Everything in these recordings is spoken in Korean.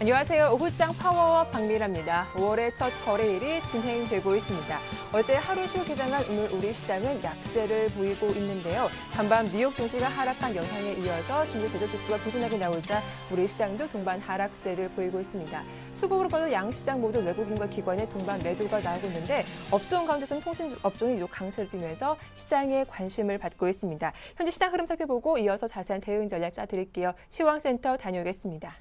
안녕하세요. 오후장 파워업 박미라입니다. 5월의 첫 거래일이 진행되고 있습니다. 어제 하루 쉬고 개장한 오늘 우리 시장은 약세를 보이고 있는데요. 간밤 뉴욕 증시가 하락한 영향에 이어서 중국 제조특구가 부진하게 나오자 우리 시장도 동반 하락세를 보이고 있습니다. 수급으로 봐도 양시장 모두 외국인과 기관의 동반 매도가 나오고 있는데 업종 가운데서는 통신 업종이 유독 강세를 띠면서 시장에 관심을 받고 있습니다. 현재 시장 흐름 살펴보고 이어서 자세한 대응 전략 짜드릴게요. 시황센터 다녀오겠습니다.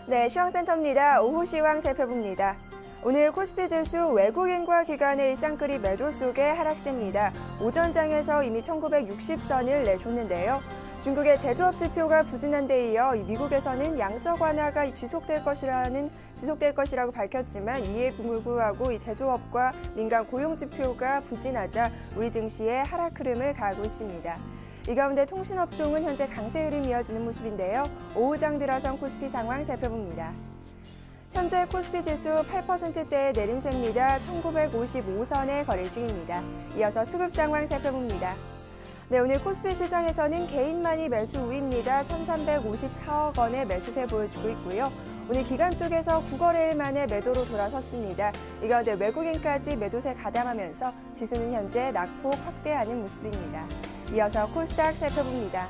네, 시황센터입니다. 오후 시황 살펴봅니다. 오늘 코스피 지수 외국인과 기관의 일상끌이 매도 속에 하락세입니다. 오전장에서 이미 1960선을 내줬는데요. 중국의 제조업 지표가 부진한 데 이어 미국에서는 양적 완화가 지속될 것이라고 밝혔지만 이에 불구하고 이 제조업과 민간 고용 지표가 부진하자 우리 증시의 하락 흐름을 가하고 있습니다. 이 가운데 통신업종은 현재 강세 흐름이 이어지는 모습인데요. 오후장 들어선 코스피 상황 살펴봅니다. 현재 코스피 지수 8%대의 내림세입니다. 1955선에 거래 중입니다. 이어서 수급 상황 살펴봅니다. 네, 오늘 코스피 시장에서는 개인만이 매수 우위입니다. 1,354억 원의 매수세 보여주고 있고요. 오늘 기관 쪽에서 9거래일 만에 매도로 돌아섰습니다. 이 가운데 외국인까지 매도세 가담하면서 지수는 현재 낙폭 확대하는 모습입니다. 이어서 코스닥 살펴봅니다.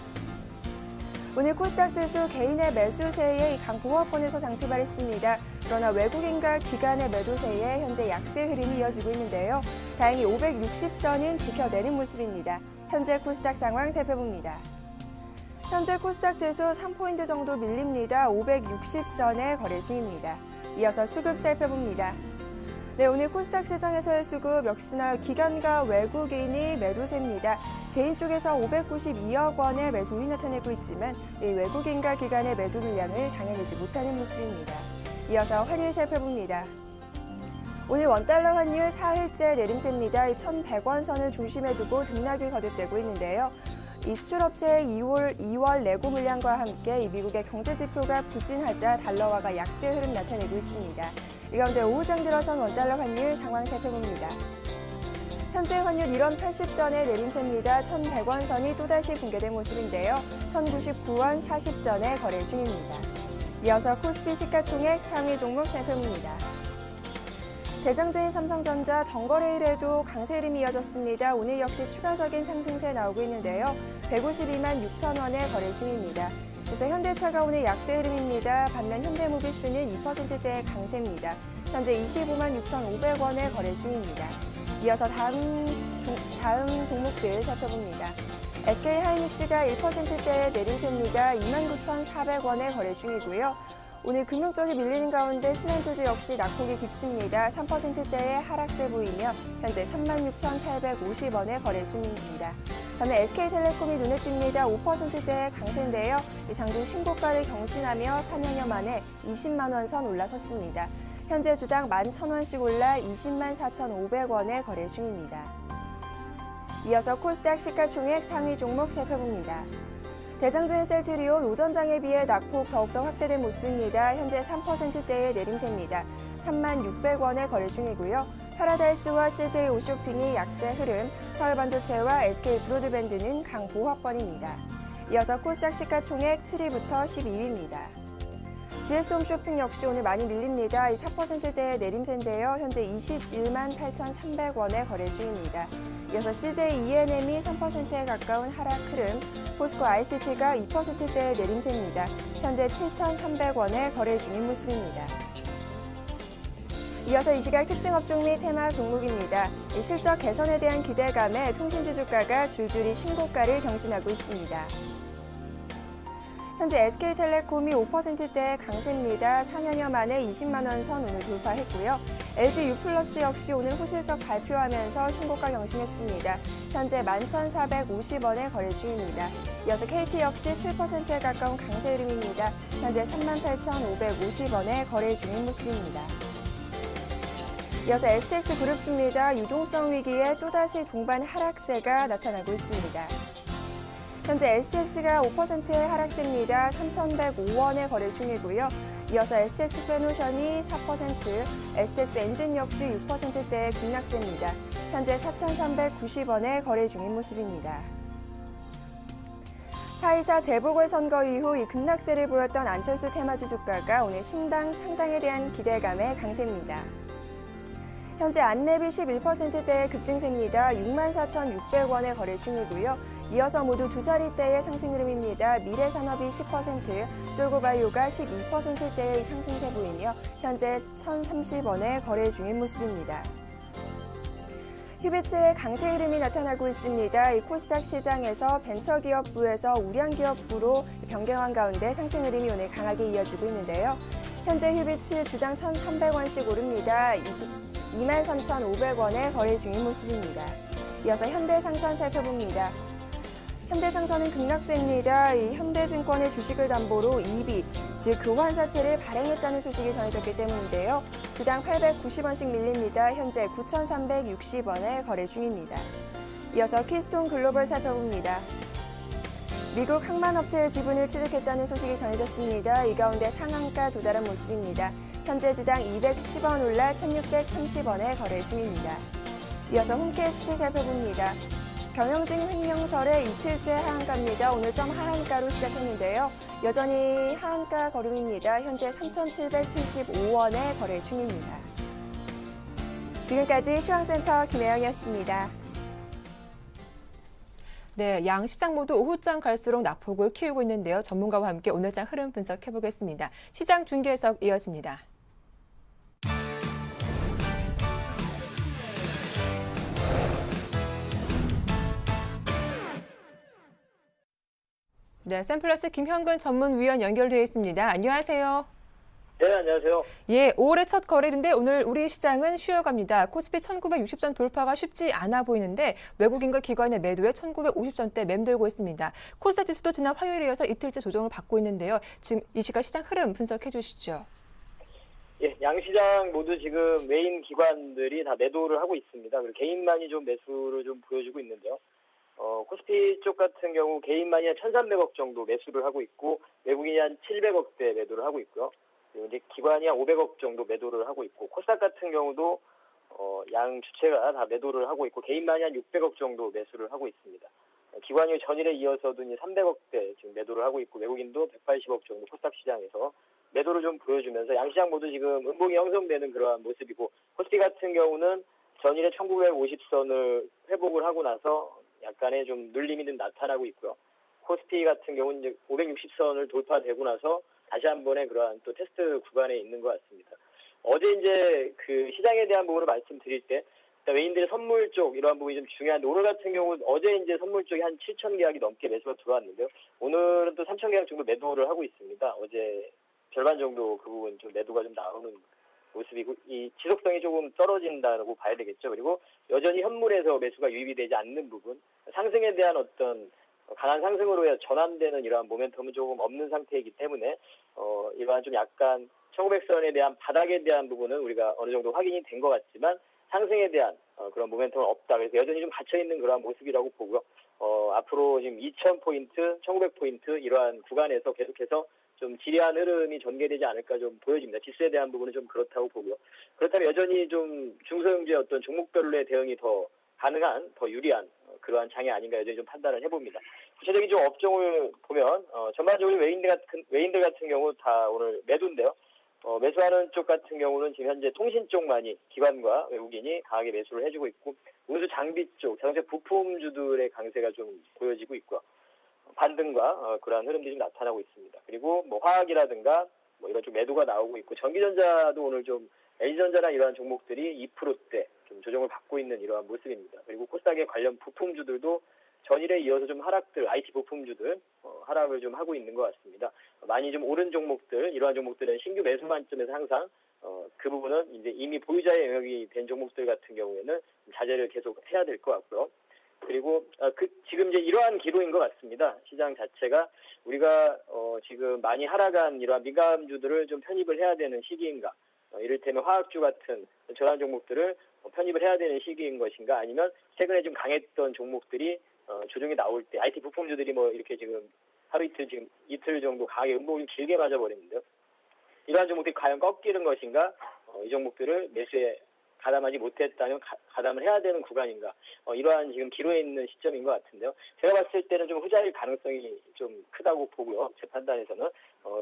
오늘 코스닥 지수 개인의 매수세에 강보합권에서 장출발했습니다. 그러나 외국인과 기관의 매도세에 현재 약세 흐름이 이어지고 있는데요. 다행히 560선은 지켜내는 모습입니다. 현재 코스닥 상황 살펴봅니다. 현재 코스닥 지수 3포인트 정도 밀립니다. 560선에 거래 중입니다. 이어서 수급 살펴봅니다. 네, 오늘 코스닥 시장에서의 수급 역시나 기관과 외국인이 매도세입니다. 개인 쪽에서 592억 원의 매수 우위 나타내고 있지만 이 외국인과 기관의 매도 물량을 당해내지 못하는 모습입니다. 이어서 환율 살펴봅니다. 오늘 원달러 환율 4일째 내림세입니다. 1,100원 선을 중심에 두고 등락이 거듭되고 있는데요. 이 수출업체의 2월 내고 물량과 함께 이 미국의 경제 지표가 부진하자 달러화가 약세 흐름 나타내고 있습니다. 이 가운데 오후장 들어선 원달러 환율 상황 살펴봅니다. 현재 환율 1원 80전의 내림세입니다. 1,100원 선이 또다시 붕괴된 모습인데요. 1,099원 40전에 거래 중입니다. 이어서 코스피 시가총액 상위 종목 살펴봅니다. 대장주인 삼성전자 정거래일에도 강세 흐름이 이어졌습니다. 오늘 역시 추가적인 상승세 나오고 있는데요. 152만 6천 원에 거래 중입니다. 그래서 현대차가 오늘 약세 흐름입니다. 반면 현대모비스는 2%대의 강세입니다. 현재 25만 6,500원에 거래 중입니다. 이어서 다음 종목들 살펴봅니다. SK하이닉스가 1%대의 내림세입니다. 29,400원에 거래 중이고요. 오늘 금융 쪽이 밀리는 가운데 신한주주 역시 낙폭이 깊습니다. 3%대의 하락세 보이며 현재 36,850원에 거래 중입니다. 반면 SK텔레콤이 눈에 띕니다. 5%대의 강세인데요. 이 장중 신고가를 경신하며 4년여 만에 20만 원 선 올라섰습니다. 현재 주당 11,000원씩 올라 20만 4,500원에 거래 중입니다. 이어서 코스닥 시가총액 상위 종목 살펴봅니다. 대장주인 셀트리온 오전장에 비해 낙폭 더욱더 확대된 모습입니다. 현재 3%대의 내림세입니다. 36,600원에 거래 중이고요. 파라다이스와 CJ 오쇼핑이 약세 흐름, 서울반도체와 SK브로드밴드는 강보합권입니다. 이어서 코스닥 시가총액 7위부터 12위입니다. GS홈쇼핑 역시 오늘 많이 밀립니다. 4%대의 내림세인데요. 현재 21만 8,300원에 거래 중입니다. 이어서 CJ ENM이 3%에 가까운 하락 흐름, 포스코 ICT가 2%대의 내림세입니다. 현재 7,300원에 거래 중인 모습입니다. 이어서 이 시각 특징 업종 및 테마 종목입니다. 실적 개선에 대한 기대감에 통신주 주가가 줄줄이 신고가를 경신하고 있습니다. 현재 SK텔레콤이 5%대의 강세입니다. 4년여 만에 20만 원 선 오늘 돌파했고요. LGU+ 역시 오늘 호실적 발표하면서 신고가 경신했습니다. 현재 11,450원에 거래 중입니다. 이어서 KT 역시 7%에 가까운 강세 흐름입니다. 현재 38,550원에 거래 중인 모습입니다. 이어서 STX그룹주입니다. 유동성 위기에 또다시 동반 하락세가 나타나고 있습니다. 현재 STX가 5%의 하락세입니다. 3,105원에 거래 중이고요. 이어서 STX 페노션이 4%, STX 엔진 역시 6%대의 급락세입니다. 현재 4,390원에 거래 중인 모습입니다. 4.24 재보궐선거 이후 이 급락세를 보였던 안철수 테마주 주가가 오늘 신당 창당에 대한 기대감에 강세입니다. 현재 안랩이 11%대의 급증세입니다. 64,600원에 거래 중이고요. 이어서 모두 두 자릿대의 상승 흐름입니다. 미래산업이 10%, 솔고바이오가 12%대의 상승세 보이며 현재 1,030원에 거래 중인 모습입니다. 휴비츠의 강세 흐름이 나타나고 있습니다. 이 코스닥 시장에서 벤처기업부에서 우량기업부로 변경한 가운데 상승 흐름이 오늘 강하게 이어지고 있는데요. 현재 휴비츠 주당 1,300원씩 오릅니다. 23,500원에 거래 중인 모습입니다. 이어서 현대상선 살펴봅니다. 현대상선은 급락세입니다. 이 현대증권의 주식을 담보로 EB, 즉 교환사채를 발행했다는 소식이 전해졌기 때문인데요. 주당 890원씩 밀립니다. 현재 9,360원에 거래 중입니다. 이어서 키스톤 글로벌 살펴봅니다. 미국 항만업체의 지분을 취득했다는 소식이 전해졌습니다. 이 가운데 상한가 도달한 모습입니다. 현재 주당 210원 올라 1,630원에 거래 중입니다. 이어서 홈캐스트 살펴봅니다. 경영진 횡령설의 이틀째 하한가입니다. 오늘 점 하한가로 시작했는데요. 여전히 하한가 걸음입니다. 현재 3,775원에 거래 중입니다. 지금까지 시황센터 김혜영이었습니다. 네, 양 시장 모두 오후장 갈수록 낙폭을 키우고 있는데요. 전문가와 함께 오늘장 흐름 분석해보겠습니다. 시장 중계 해석 이어집니다. 네, 샘플러스 김현근 전문위원 연결되어 있습니다. 안녕하세요. 네, 안녕하세요. 예, 5월의 첫 거래일인데 오늘 우리 시장은 쉬어갑니다. 코스피 1960선 돌파가 쉽지 않아 보이는데 외국인과 기관의 매도에 1950선대 맴돌고 있습니다. 코스닥 지수도 지난 화요일에 이어서 이틀째 조정을 받고 있는데요. 지금 이 시각 시장 흐름 분석해 주시죠. 예, 양시장 모두 지금 외인 기관들이 다 매도를 하고 있습니다. 그리고 개인만이 좀 매수를 좀 보여주고 있는데요. 코스피 쪽 같은 경우 개인만이 한 1,300억 정도 매수를 하고 있고 외국인이 한 700억대 매도를 하고 있고요. 그리고 이제 기관이 한 500억 정도 매도를 하고 있고 코스닥 같은 경우도 양 주체가 다 매도를 하고 있고 개인만이 한 600억 정도 매수를 하고 있습니다. 기관이 전일에 이어서도 이제 300억대 지금 매도를 하고 있고 외국인도 180억 정도 코스닥 시장에서 매도를 좀 보여주면서 양시장 모두 지금 음봉이 형성되는 그러한 모습이고 코스피 같은 경우는 전일에 1950선을 회복을 하고 나서 약간의 좀 눌림이 좀 나타나고 있고요. 코스피 같은 경우는 이제 560선을 돌파되고 나서 다시 한 번의 그러한 또 테스트 구간에 있는 것 같습니다. 어제 이제 그 시장에 대한 부분을 말씀드릴 때 외인들의 선물 쪽 이러한 부분이 좀 중요한데 오늘 같은 경우 어제 이제 선물 쪽이 한 7천 계약이 넘게 매수가 들어왔는데요. 오늘은 또 3천 계약 정도 매도를 하고 있습니다. 어제 절반 정도 그 부분 좀 매도가 좀 나오는 모습이고 이 지속성이 조금 떨어진다고 봐야 되겠죠. 그리고 여전히 현물에서 매수가 유입이 되지 않는 부분, 상승에 대한 어떤 강한 상승으로 전환되는 이러한 모멘텀은 조금 없는 상태이기 때문에 이러한 좀 약간 1900선에 대한 바닥에 대한 부분은 우리가 어느 정도 확인이 된 것 같지만 상승에 대한 그런 모멘텀은 없다. 그래서 여전히 좀 갇혀있는 그러한 모습이라고 보고요. 앞으로 지금 2000포인트, 1900포인트 이러한 구간에서 계속해서 좀 지리한 흐름이 전개되지 않을까 좀 보여집니다. 지수에 대한 부분은 좀 그렇다고 보고요. 그렇다면 여전히 좀 중소형주의 어떤 종목별로의 대응이 더 가능한, 더 유리한 그러한 장이 아닌가 여전히 좀 판단을 해봅니다. 구체적인 좀 업종을 보면 전반적으로 외인들 같은 경우 다 오늘 매도인데요. 매수하는 쪽 같은 경우는 지금 현재 통신 쪽만이 기관과 외국인이 강하게 매수를 해주고 있고 운수 장비 쪽, 자동차 부품주들의 강세가 좀 보여지고 있고요. 반등과 그러한 흐름들이 좀 나타나고 있습니다. 그리고 뭐 화학이라든가 뭐 이런 좀 매도가 나오고 있고 전기전자도 오늘 좀 LG전자나 이러한 종목들이 2%대 좀 조정을 받고 있는 이러한 모습입니다. 그리고 코스닥의 관련 부품주들도 전일에 이어서 좀 하락들, IT 부품주들 하락을 좀 하고 있는 것 같습니다. 많이 좀 오른 종목들, 이러한 종목들은 신규 매수 관점에서 항상 그 부분은 이제 이미 보유자의 영역이 된 종목들 같은 경우에는 자제를 계속 해야 될 것 같고요. 그리고 지금 이제 이러한 기로인 것 같습니다. 시장 자체가 우리가 지금 많이 하락한 이러한 민감주들을 좀 편입을 해야 되는 시기인가? 이를테면 화학주 같은 저런 종목들을 편입을 해야 되는 시기인 것인가? 아니면 최근에 좀 강했던 종목들이 조정이 나올 때 IT 부품주들이 뭐 이렇게 지금 하루 이틀 지금 이틀 정도 강하게 음봉이 길게 맞아버렸는데요. 이러한 종목들이 과연 꺾이는 것인가? 이 종목들을 매수해 가담하지 못했다면 가담을 해야 되는 구간인가 이러한 지금 기로에 있는 시점인 것 같은데요. 제가 봤을 때는 좀 후자일 가능성이 좀 크다고 보고요. 제 판단에서는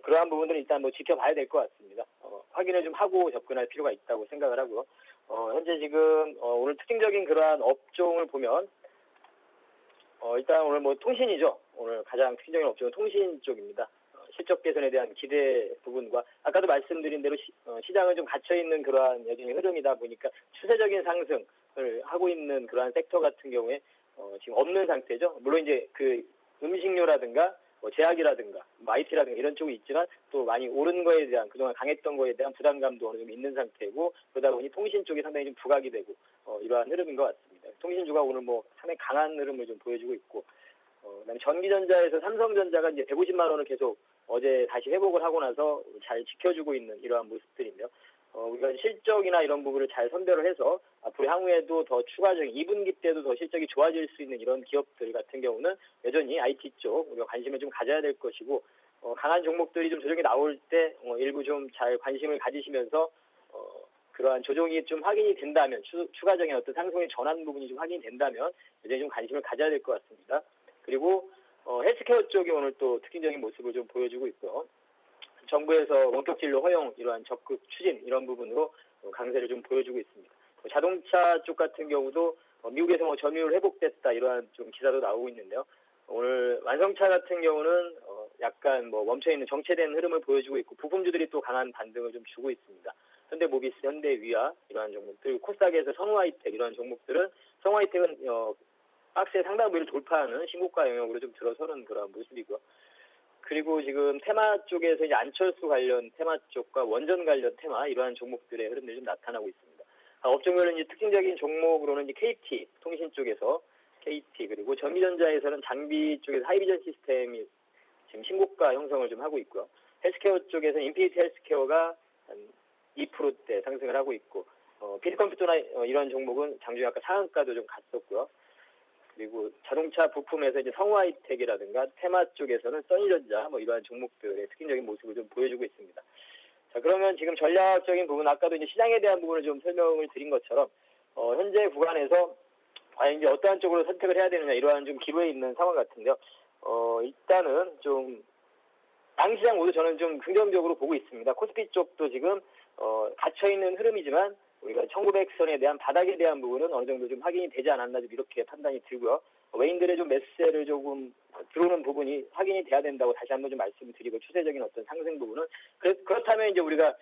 그러한 부분들은 일단 뭐 지켜봐야 될 것 같습니다. 확인을 좀 하고 접근할 필요가 있다고 생각을 하고요. 현재 지금 오늘 특징적인 그러한 업종을 보면 일단 오늘 뭐 통신이죠. 오늘 가장 특징적인 업종은 통신 쪽입니다. 실적 개선에 대한 기대 부분과 아까도 말씀드린 대로 시장은 좀 갇혀 있는 그러한 여전히 흐름이다 보니까 추세적인 상승을 하고 있는 그러한 섹터 같은 경우에 지금 없는 상태죠. 물론 이제 그 음식료라든가 제약이라든가 IT라든가 이런 쪽이 있지만 또 많이 오른 거에 대한 그동안 강했던 거에 대한 부담감도 어느 정도 있는 상태고 그러다 보니 통신 쪽이 상당히 좀 부각이 되고 이러한 흐름인 것 같습니다. 통신주가 오늘 뭐 상당히 강한 흐름을 좀 보여주고 있고 그다음에 전기전자에서 삼성전자가 이제 150만 원을 계속 어제 다시 회복을 하고 나서 잘 지켜주고 있는 이러한 모습들인데요. 우리가 실적이나 이런 부분을 잘 선별을 해서 앞으로 향후에도 더 추가적인 2분기 때도 더 실적이 좋아질 수 있는 이런 기업들 같은 경우는 여전히 IT 쪽 우리가 관심을 좀 가져야 될 것이고 강한 종목들이 좀 조정이 나올 때 일부 좀 잘 관심을 가지시면서 그러한 조정이 좀 확인이 된다면 추가적인 어떤 상승의 전환 부분이 좀 확인이 된다면 여전히 좀 관심을 가져야 될 것 같습니다. 그리고 헬스케어 쪽이 오늘 또 특징적인 모습을 좀 보여주고 있고요. 정부에서 원격 진료 허용 이러한 적극 추진 이런 부분으로 강세를 좀 보여주고 있습니다. 자동차 쪽 같은 경우도 미국에서 뭐 점유율 회복됐다 이러한 좀 기사도 나오고 있는데요. 오늘 완성차 같은 경우는 약간 뭐 멈춰 있는 정체된 흐름을 보여주고 있고 부품주들이 또 강한 반등을 좀 주고 있습니다. 현대모비스, 현대위아 이러한 종목들, 코스닥에서 성우하이텍 이러한 종목들은 성우하이텍은 박스의 상당 부위를 돌파하는 신고가 영역으로 좀 들어서는 그런 모습이고요. 그리고 지금 테마 쪽에서 이제 안철수 관련 테마 쪽과 원전 관련 테마 이러한 종목들의 흐름들이 좀 나타나고 있습니다. 업종별로 이제 특징적인 종목으로는 이제 KT 통신 쪽에서 KT 그리고 전기전자에서는 장비 쪽에서 하이비전 시스템이 지금 신고가 형성을 좀 하고 있고요. 헬스케어 쪽에서 인피니티 헬스케어가 한 2%대 상승을 하고 있고 피드컴퓨터나 이런 종목은 장중에 아까 상한가도 좀 갔었고요. 그리고 자동차 부품에서 이제 성우하이텍이라든가 테마 쪽에서는 써니전자 뭐 이러한 종목들의 특징적인 모습을 좀 보여주고 있습니다. 자, 그러면 지금 전략적인 부분 아까도 이제 시장에 대한 부분을 좀 설명을 드린 것처럼 현재 구간에서 과연 이제 어떠한 쪽으로 선택을 해야 되느냐 이러한 좀 기로에 있는 상황 같은데요. 일단은 좀 양시장 모두 저는 좀 긍정적으로 보고 있습니다. 코스피 쪽도 지금 갇혀 있는 흐름이지만 우리가 1900선에 대한 바닥에 대한 부분은 어느 정도 좀 확인이 되지 않았나 좀 이렇게 판단이 들고요. 외인들의 좀 매수세를 조금 들어오는 부분이 확인이 돼야 된다고 다시 한번 좀 말씀드리고 추세적인 어떤 상승 부분은 그렇다면 이제 우리가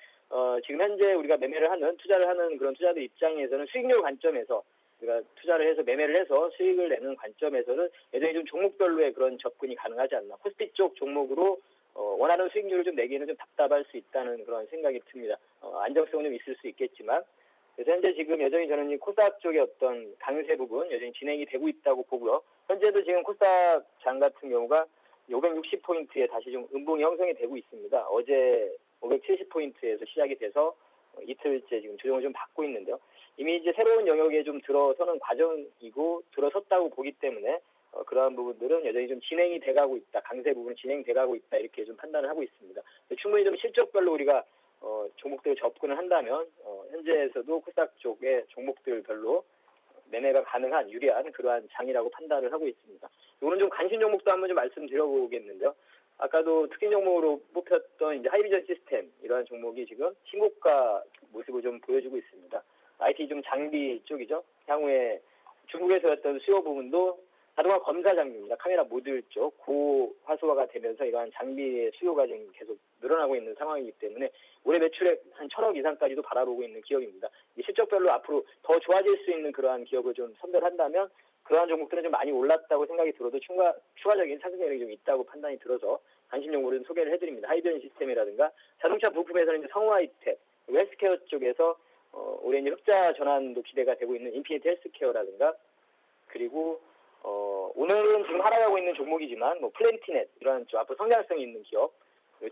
지금 현재 우리가 매매를 하는 투자를 하는 그런 투자들 입장에서는 수익률 관점에서 우리가 투자를 해서 매매를 해서 수익을 내는 관점에서는 여전히 좀 종목별로의 그런 접근이 가능하지 않나. 코스피 쪽 종목으로 원하는 수익률을 좀 내기는 좀 답답할 수 있다는 그런 생각이 듭니다. 안정성은 좀 있을 수 있겠지만 그래서 현재 지금 여전히 저는 이 코스닥 쪽의 어떤 강세 부분 여전히 진행이 되고 있다고 보고요. 현재도 지금 코스닥 장 같은 경우가 560포인트에 다시 좀 음봉이 형성이 되고 있습니다. 어제 570포인트에서 시작이 돼서 이틀째 지금 조정을 좀 받고 있는데요. 이미 이제 새로운 영역에 좀 들어서는 과정이고 들어섰다고 보기 때문에 그러한 부분들은 여전히 좀 진행이 돼가고 있다. 강세 부분은 진행돼가고 있다. 이렇게 좀 판단을 하고 있습니다. 충분히 좀 실적별로 우리가 종목들을 접근을 한다면 현재에서도 코스닥 쪽의 종목들별로 매매가 가능한 유리한 그러한 장이라고 판단을 하고 있습니다. 오늘 좀 관심 종목도 한번 좀 말씀드려보겠는데요. 아까도 특징 종목으로 뽑혔던 이제 하이비전 시스템 이러한 종목이 지금 신고가 모습을 좀 보여주고 있습니다. IT 좀 장비 쪽이죠. 향후에 중국에서 어떤 수요 부분도 자동화 검사 장비입니다. 카메라 모듈 쪽 고화소화가 되면서 이러한 장비의 수요가 지금 계속 늘어나고 있는 상황이기 때문에 올해 매출액 한 1,000억 이상까지도 바라보고 있는 기업입니다. 실적별로 앞으로 더 좋아질 수 있는 그러한 기업을 좀 선별한다면 그러한 종목들은 좀 많이 올랐다고 생각이 들어도 추가적인 상승력이 좀 있다고 판단이 들어서 관심 종목을 좀 소개를 해드립니다. 하이비전 시스템이라든가 자동차 부품에서는 이제 성우하이텍, 헬스케어 쪽에서 올해 이제 흑자 전환도 기대가 되고 있는 인피니티 헬스케어라든가 그리고 오늘은 지금 하락하고 있는 종목이지만 뭐 플랜티넷 이러한 좀 앞으로 성장성이 있는 기업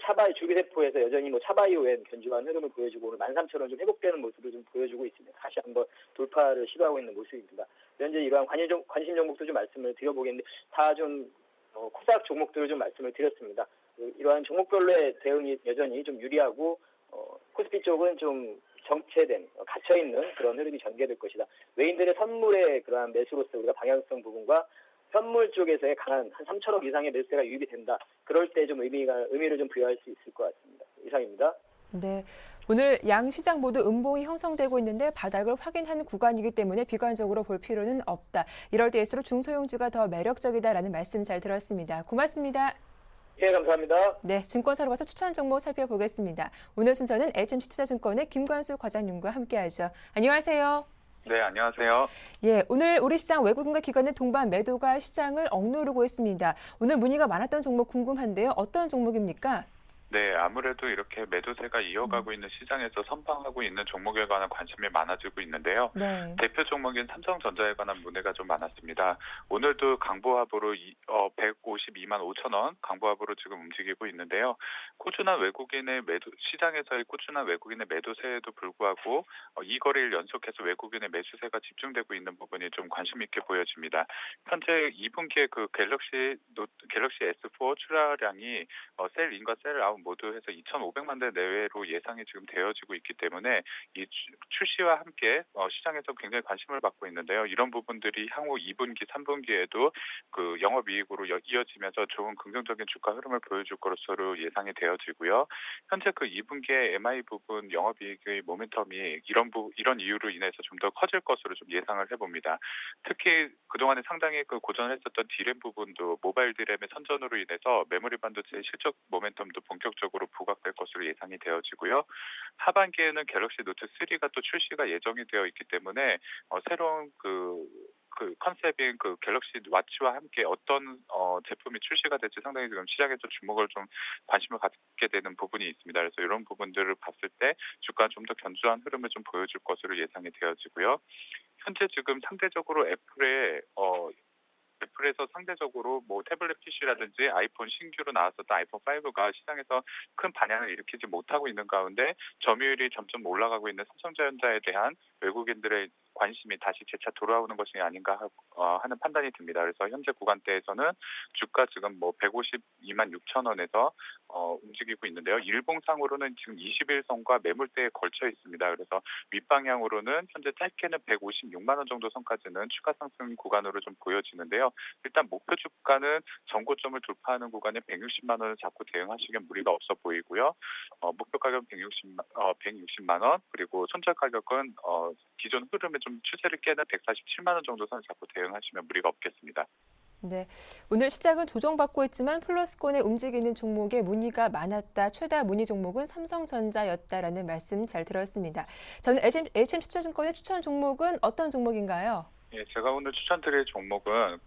차바이 줄기세포에서 여전히 뭐 차바이오엔 견조한 흐름을 보여주고 오늘 13,000원 좀 회복되는 모습을 좀 보여주고 있습니다. 다시 한번 돌파를 시도하고 있는 모습입니다. 현재 이러한 관심 종목도 좀 말씀을 드려보겠는데 다 좀 코스닥 종목들을 좀 말씀을 드렸습니다. 이러한 종목별로의 대응이 여전히 좀 유리하고 코스피 쪽은 좀 정체된 갇혀 있는 그런 흐름이 전개될 것이다. 외인들의 선물의 그러한 매수로서 우리가 방향성 부분과 현물 쪽에서의 강한 한 3천억 이상의 매수세가 유입이 된다. 그럴 때 좀 의미를 좀 부여할 수 있을 것 같습니다. 이상입니다. 네. 오늘 양 시장 모두 음봉이 형성되고 있는데 바닥을 확인한 구간이기 때문에 비관적으로 볼 필요는 없다. 이럴 때일수록 중소형주가 더 매력적이다라는 말씀 잘 들었습니다. 고맙습니다. 예, 감사합니다. 네, 증권사로 가서 추천 종목 살펴보겠습니다. 오늘 순서는 HMC투자증권의 김관수 과장님과 함께하죠. 안녕하세요. 네, 안녕하세요. 예, 오늘 우리 시장 외국인과 기관의 동반 매도가 시장을 억누르고 있습니다. 오늘 문의가 많았던 종목 궁금한데요. 어떤 종목입니까? 네, 아무래도 이렇게 매도세가 이어가고 있는 시장에서 선방하고 있는 종목에 관한 관심이 많아지고 있는데요. 네. 대표 종목인 삼성전자에 관한 문의가 좀 많았습니다. 오늘도 강보합으로 152만 5천 원 강보합으로 지금 움직이고 있는데요. 꾸준한 외국인의 시장에서의 꾸준한 외국인의 매도세에도 불구하고 이 거래일 연속해서 외국인의 매수세가 집중되고 있는 부분이 좀 관심 있게 보여집니다. 현재 2분기에 그 갤럭시 S4 출하량이 셀인과 셀아웃 모두 해서 2,500만 대 내외로 예상이 지금 되어지고 있기 때문에 이 출시와 함께 시장에서 굉장히 관심을 받고 있는데요. 이런 부분들이 향후 2분기, 3분기에도 그 영업이익으로 이어지면서 좋은 긍정적인 주가 흐름을 보여줄 것으로 예상이 되어지고요. 현재 그 2분기에 MI 부분 영업이익의 모멘텀이 이런 이유로 인해서 좀 더 커질 것으로 좀 예상을 해봅니다. 특히 그동안에 상당히 그 고전했었던 D램 부분도 모바일 D램의 선전으로 인해서 메모리 반도체의 실적 모멘텀도 본격적으로 부각될 것으로 예상이 되어지고요. 하반기에는 갤럭시 노트 3가 또 출시가 예정이 되어 있기 때문에 새로운 그 컨셉인 그 갤럭시 와치와 함께 어떤 제품이 출시가 될지 상당히 지금 시장에서 주목을 좀 관심을 갖게 되는 부분이 있습니다. 그래서 이런 부분들을 봤을 때 주가 좀 더 견조한 흐름을 좀 보여줄 것으로 예상이 되어지고요. 현재 지금 상대적으로 애플에서 상대적으로 뭐 태블릿 PC라든지 아이폰 신규로 나왔었던 아이폰 5가 시장에서 큰 반향을 일으키지 못하고 있는 가운데 점유율이 점점 올라가고 있는 삼성전자에 대한 외국인들의 관심이 다시 재차 돌아오는 것이 아닌가 하는 판단이 듭니다. 그래서 현재 구간대에서는 주가 지금 뭐 152만 6천 원에서 움직이고 있는데요. 일봉상으로는 지금 21선과 매물대에 걸쳐 있습니다. 그래서 윗방향으로는 현재 짧게는 156만 원 정도 선까지는 추가 상승 구간으로 좀 보여지는데요. 일단 목표 주가는 전고점을 돌파하는 구간에 160만 원을 잡고 대응하시기엔 무리가 없어 보이고요. 목표 가격 160만 원, 그리고 손절 가격은 기존 흐름의 좀 추세를 깨는 147만 원 정도 선을 잡고 대응하시면 무리가 없겠습니다. 네, 오늘 시장은 조정받고 있지만 플러스권에 움직이는 종목에 문의가 많았다. 최다 문의 종목은 삼성전자였다라는 말씀 잘 들었습니다. 저는 HMC투자증권의 추천 종목은 어떤 종목인가요? 예, 제가 오늘 추천드릴 종목은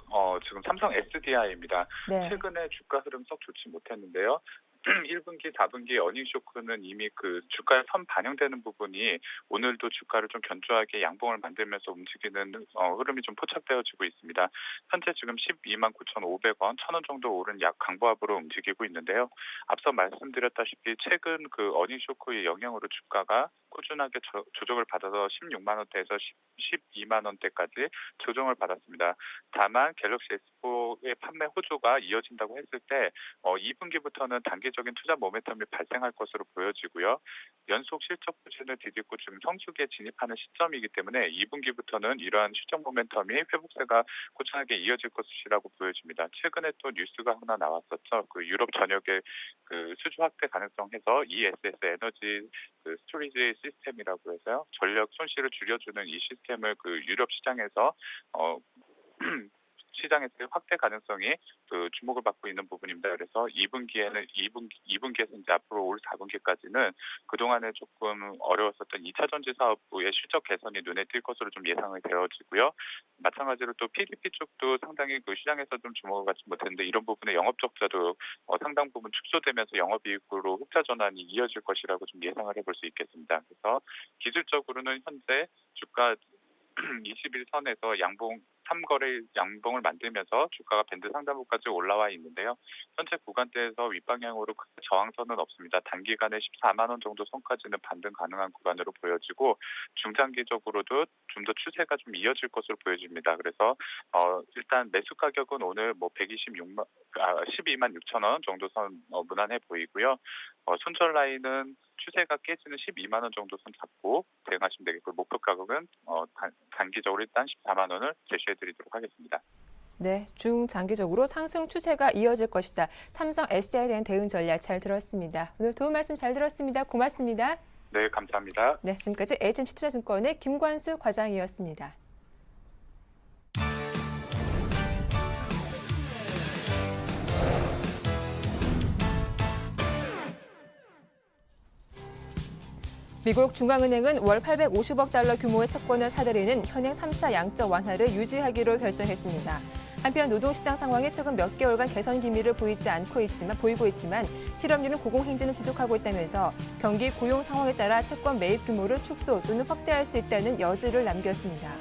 지금 삼성 SDI입니다. 네. 최근에 주가 흐름 썩 좋지 못했는데요. 1분기, 4분기 어닝 쇼크는 이미 그 주가에 선 반영되는 부분이 오늘도 주가를 좀 견조하게 양봉을 만들면서 움직이는 흐름이 좀 포착되어지고 있습니다. 현재 지금 12만 9,500원, 1,000원 정도 오른 약 강보합으로 움직이고 있는데요. 앞서 말씀드렸다시피 최근 그 어닝 쇼크의 영향으로 주가가 꾸준하게 조정을 받아서 16만 원대에서 12만 원대까지 조정을 받았습니다. 다만 갤럭시 S4의 판매 호조가 이어진다고 했을 때 2분기부터는 단기적인 투자 모멘텀이 발생할 것으로 보여지고요. 연속 실적 부진을 디디고 지금 성수기에 진입하는 시점이기 때문에 2분기부터는 이러한 실적 모멘텀이 회복세가 꾸준하게 이어질 것이라고 보여집니다. 최근에 또 뉴스가 하나 나왔었죠. 그 유럽 전역의 그 수주 확대 가능성에서 ESS 에너지 그 스토리지 시스템이라고 해서요. 전력 손실을 줄여주는 이 시스템을 그 유럽 시장에서 시장에서의 확대 가능성이 그 주목을 받고 있는 부분입니다. 그래서 2분기에서 이제 앞으로 올 4분기까지는 그동안에 조금 어려웠었던 2차 전지 사업부의 실적 개선이 눈에 띌 것으로 좀 예상이 되어지고요. 마찬가지로 또 PDP 쪽도 상당히 그 시장에서 좀 주목을 받지 못했는데 이런 부분의 영업 적자도 상당 부분 축소되면서 영업이익으로 흑자 전환이 이어질 것이라고 좀 예상을 해볼 수 있겠습니다. 그래서 기술적으로는 현재 주가 21선에서 양봉 3거래 양봉을 만들면서 주가가 밴드 상단부까지 올라와 있는데요. 현재 구간대에서 윗방향으로 크게 저항선은 없습니다. 단기간에 14만 원 정도 선까지는 반등 가능한 구간으로 보여지고 중장기적으로도 좀 더 추세가 좀 이어질 것으로 보여집니다. 그래서 일단 매수 가격은 오늘 12만 6천 원 정도 선 무난해 보이고요. 손절 라인은 추세가 깨지는 12만 원 정도 선 잡고 대응하시면 되겠고 목표 가격은 단기적으로 일단 14만 원을 제시해드리도록 하겠습니다. 네, 중장기적으로 상승 추세가 이어질 것이다. 삼성 SDI에 대한 대응 전략 잘 들었습니다. 오늘 도움 말씀 잘 들었습니다. 고맙습니다. 네, 감사합니다. 네, 지금까지 HMC 투자증권의 김관수 과장이었습니다. 미국 중앙은행은 월 850억 달러 규모의 채권을 사들이는 현행 3차 양적 완화를 유지하기로 결정했습니다. 한편 노동시장 상황이 최근 몇 개월간 개선 기미를 보이고 있지만 실업률은 고공행진을 지속하고 있다면서 경기 고용 상황에 따라 채권 매입 규모를 축소 또는 확대할 수 있다는 여지를 남겼습니다.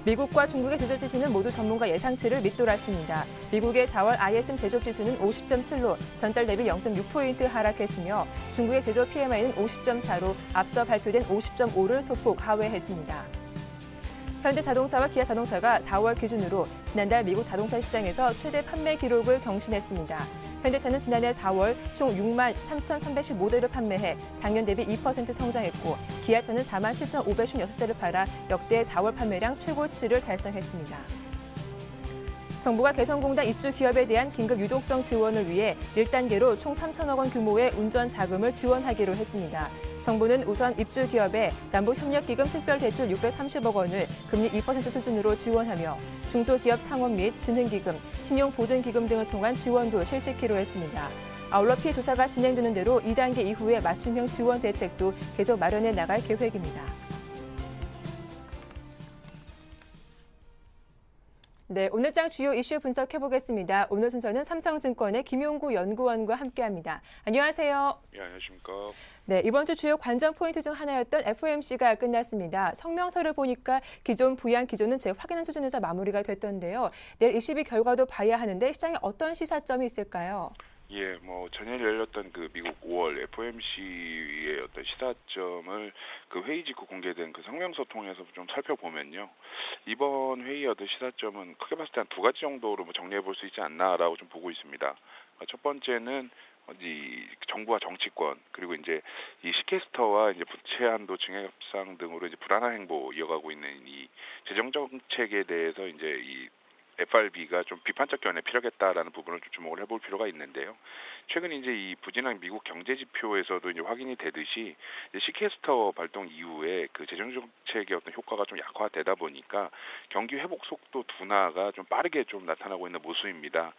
미국과 중국의 제조지수는 모두 전문가 예상치를 밑돌았습니다. 미국의 4월 ISM 제조지수는 50.7로 전달 대비 0.6포인트 하락했으며 중국의 제조 PMI는 50.4로 앞서 발표된 50.5를 소폭 하회했습니다. 현대자동차와 기아자동차가 4월 기준으로 지난달 미국 자동차 시장에서 최대 판매 기록을 경신했습니다. 현대차는 지난해 4월 총 6만 3,315대를 판매해 작년 대비 2% 성장했고 기아차는 4만 7,556대를 팔아 역대 4월 판매량 최고치를 달성했습니다. 정부가 개성공단 입주 기업에 대한 긴급 유동성 지원을 위해 1단계로 총 3천억 원 규모의 운전 자금을 지원하기로 했습니다. 정부는 우선 입주 기업에 남북협력기금 특별대출 630억 원을 금리 2% 수준으로 지원하며 중소기업 창업 및 진흥기금, 신용보증기금 등을 통한 지원도 실시키로 했습니다. 아울러 피해 조사가 진행되는 대로 2단계 이후에 맞춤형 지원 대책도 계속 마련해 나갈 계획입니다. 네, 오늘장 주요 이슈 분석해보겠습니다. 오늘 순서는 삼성증권의 김용구 연구원과 함께합니다. 안녕하세요. 예, 안녕하십니까. 네, 이번 주 주요 관전 포인트 중 하나였던 FOMC가 끝났습니다. 성명서를 보니까 기존 부양 기조는 재확인한 수준에서 마무리가 됐던데요. 내일 22 결과도 봐야 하는데 시장에 어떤 시사점이 있을까요? 예, 전일 열렸던 그 미국 5월 FOMC의 어떤 시사점을 그 회의 직후 공개된 그 성명서 통해서 좀 살펴보면요. 이번 회의의 어떤 시사점은 크게 봤을 때 한 두 가지 정도로 정리해 볼 수 있지 않나라고 좀 보고 있습니다. 첫 번째는 이 정부와 정치권 그리고 이제 이 시캐스터와 이제 부채 한도 증액 협상 등으로 이제 불안한 행보 이어가고 있는 이 재정 정책에 대해서 이제 이 FRB가 좀 비판적 견해에 필요하겠다라는 부분을 좀 주목을 해볼 필요가 있는데요. 최근 이제 이 부진한 미국 경제 지표에서도 이제 확인이 되듯이 이제 시캐스터 발동 이후에 그 재정 정책의 어떤 효과가 좀 약화되다 보니까 경기 회복 속도 둔화가 좀 빠르게 좀 나타나고 있는 모습입니다.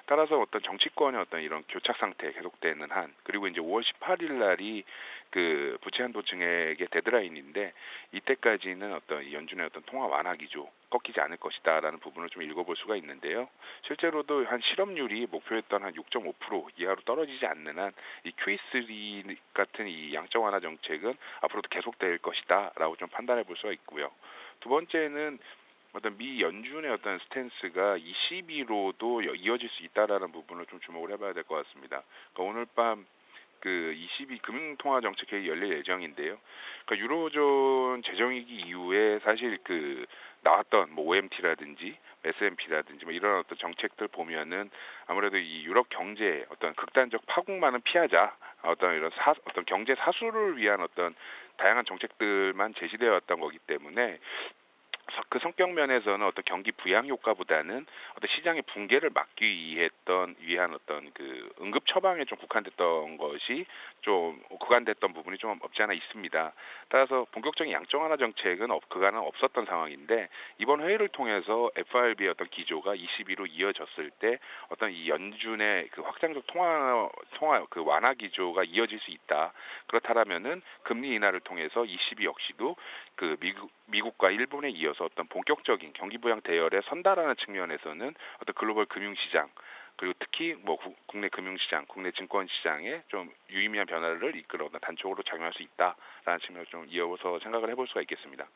따라서 어떤 정치권의 어떤 이런 교착 상태 계속되는 한 그리고 이제 5월 18일 날이 그 부채 한도 증액의 데드라인인데 이때까지는 어떤 연준의 어떤 통화 완화 기조 꺾이지 않을 것이다라는 부분을 좀 읽어볼 수가 있는데요. 실제로도 한 실업률이 목표했던 한 6.5% 이하로 떨어지지 않는 한 이 QE3 같은 이 양적 완화 정책은 앞으로도 계속될 것이다라고 좀 판단해 볼 수가 있고요. 두 번째는 어떤 미 연준의 어떤 스탠스가 22로도 이어질 수 있다라는 부분을 좀 주목을 해봐야 될 것 같습니다. 그러니까 오늘 밤 그 22 금융통화정책회의 열릴 예정인데요. 그러니까 유로존 재정위기 이후에 사실 그 나왔던 OMT라든지 S&P라든지 이런 어떤 정책들 보면은 아무래도 이 유럽 경제 어떤 극단적 파국만은 피하자 어떤 이런 어떤 경제 사수를 위한 어떤 다양한 정책들만 제시되어 왔던 거기 때문에 그 성격 면에서는 어떤 경기 부양 효과보다는 어떤 시장의 붕괴를 막기 위한 어떤 그 응급 처방에 좀 국한됐던 것이 좀 구간됐던 부분이 좀 없지 않아 있습니다. 따라서 본격적인 양적 완화 정책은 그간은 없었던 상황인데 이번 회의를 통해서 FRB의 어떤 기조가 22로 이어졌을 때 어떤 이 연준의 그 확장적 통화 그 완화 기조가 이어질 수 있다. 그렇다라면은 금리 인하를 통해서 22 역시도 그 미국과 일본에 이어서 어떤 본격적인 경기 부양 대열에 선다라는 측면에서는 어떤 글로벌 금융시장 그리고 특히 국내 금융시장, 국내 증권시장에 좀 유의미한 변화를 이끌어 단초로 작용할 수 있다라는 측면을 좀 이어서 생각을 해볼 수가 있겠습니다.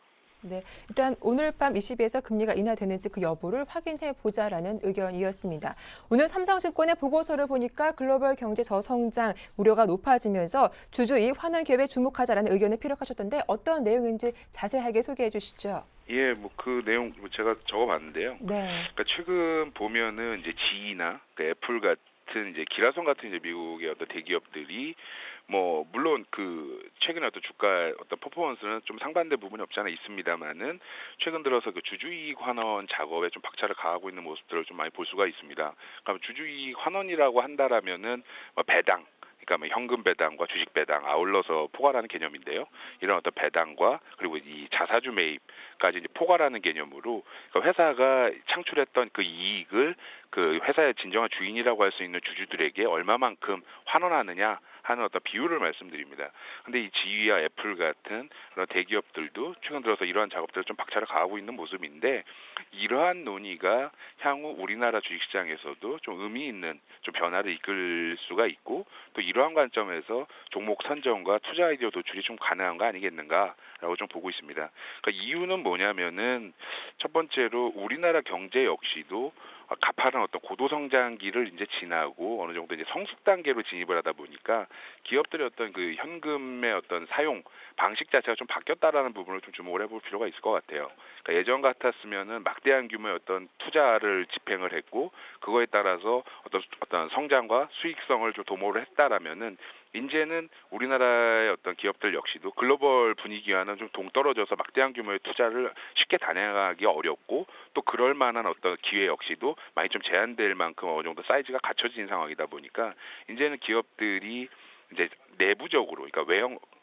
네, 일단 오늘 밤 20일에서 금리가 인하되는지 그 여부를 확인해 보자라는 의견이었습니다. 오늘 삼성증권의 보고서를 보니까 글로벌 경제 저성장 우려가 높아지면서 주주이익 환원 기업에 주목하자라는 의견을 피력하셨던데 어떤 내용인지 자세하게 소개해 주시죠. 예, 뭐 그 내용 제가 적어봤는데요. 네. 그러니까 최근 보면은 이제 GE나 애플 같은 이제 기라성 같은 이제 미국의 어떤 대기업들이 뭐 물론 그 최근에 어떤 주가 어떤 퍼포먼스는 좀 상반된 부분이 없지 않아 있습니다만은 최근 들어서 그 주주이익 환원 작업에 좀 박차를 가하고 있는 모습들을 좀 많이 볼 수가 있습니다. 그러니까 주주이익 환원이라고 한다라면은 뭐 배당 그러니까 뭐 현금 배당과 주식 배당 아울러서 포괄하는 개념인데요. 이런 어떤 배당과 그리고 이 자사주 매입까지 이제 포괄하는 개념으로 그러니까 회사가 창출했던 그 이익을 그 회사의 진정한 주인이라고 할 수 있는 주주들에게 얼마만큼 환원하느냐 하는 어떤 비율을 말씀드립니다. 근데 이 지위와 애플 같은 그런 대기업들도 최근 들어서 이러한 작업들을 좀 박차를 가하고 있는 모습인데 이러한 논의가 향후 우리나라 주식시장에서도 좀 의미 있는 좀 변화를 이끌 수가 있고 또 이러한 관점에서 종목 선정과 투자 아이디어 도출이 좀 가능한 거 아니겠는가라고 좀 보고 있습니다. 그러니까 이유는 뭐냐면은 첫 번째로 우리나라 경제 역시도 가파른 어떤 고도 성장기를 이제 지나고 어느 정도 이제 성숙 단계로 진입을 하다 보니까 기업들의 어떤 그 현금의 어떤 사용 방식 자체가 좀 바뀌었다라는 부분을 좀 주목을 해볼 필요가 있을 것 같아요. 그러니까 예전 같았으면은 막대한 규모의 어떤 투자를 집행을 했고 그거에 따라서 어떤 성장과 수익성을 좀 도모를 했다라면은 이제는 우리나라의 어떤 기업들 역시도 글로벌 분위기와는 좀 동떨어져서 막대한 규모의 투자를 쉽게 단행하기 어렵고 또 그럴 만한 어떤 기회 역시도 많이 좀 제한될 만큼 어느 정도 사이즈가 갖춰진 상황이다 보니까 이제는 기업들이 이제 내부적으로 그러니까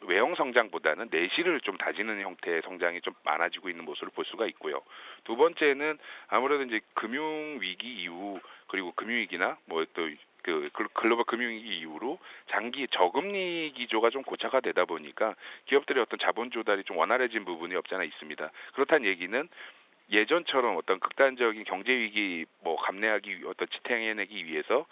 외형 성장보다는 내실을 좀 다지는 형태의 성장이 좀 많아지고 있는 모습을 볼 수가 있고요. 두 번째는 아무래도 이제 금융 위기 이후 그리고 금융 위기나 뭐 또 그 글로벌 금융위기 이후로 장기 저금리 기조가 좀 고착화 되다 보니까 기업들의 어떤 자본 조달이 좀 원활해진 부분이 없지 않아 있습니다. 그렇다는 얘기는 예전처럼 어떤 극단적인 경제 위기 뭐 감내하기 어떤 지탱해내기 위해서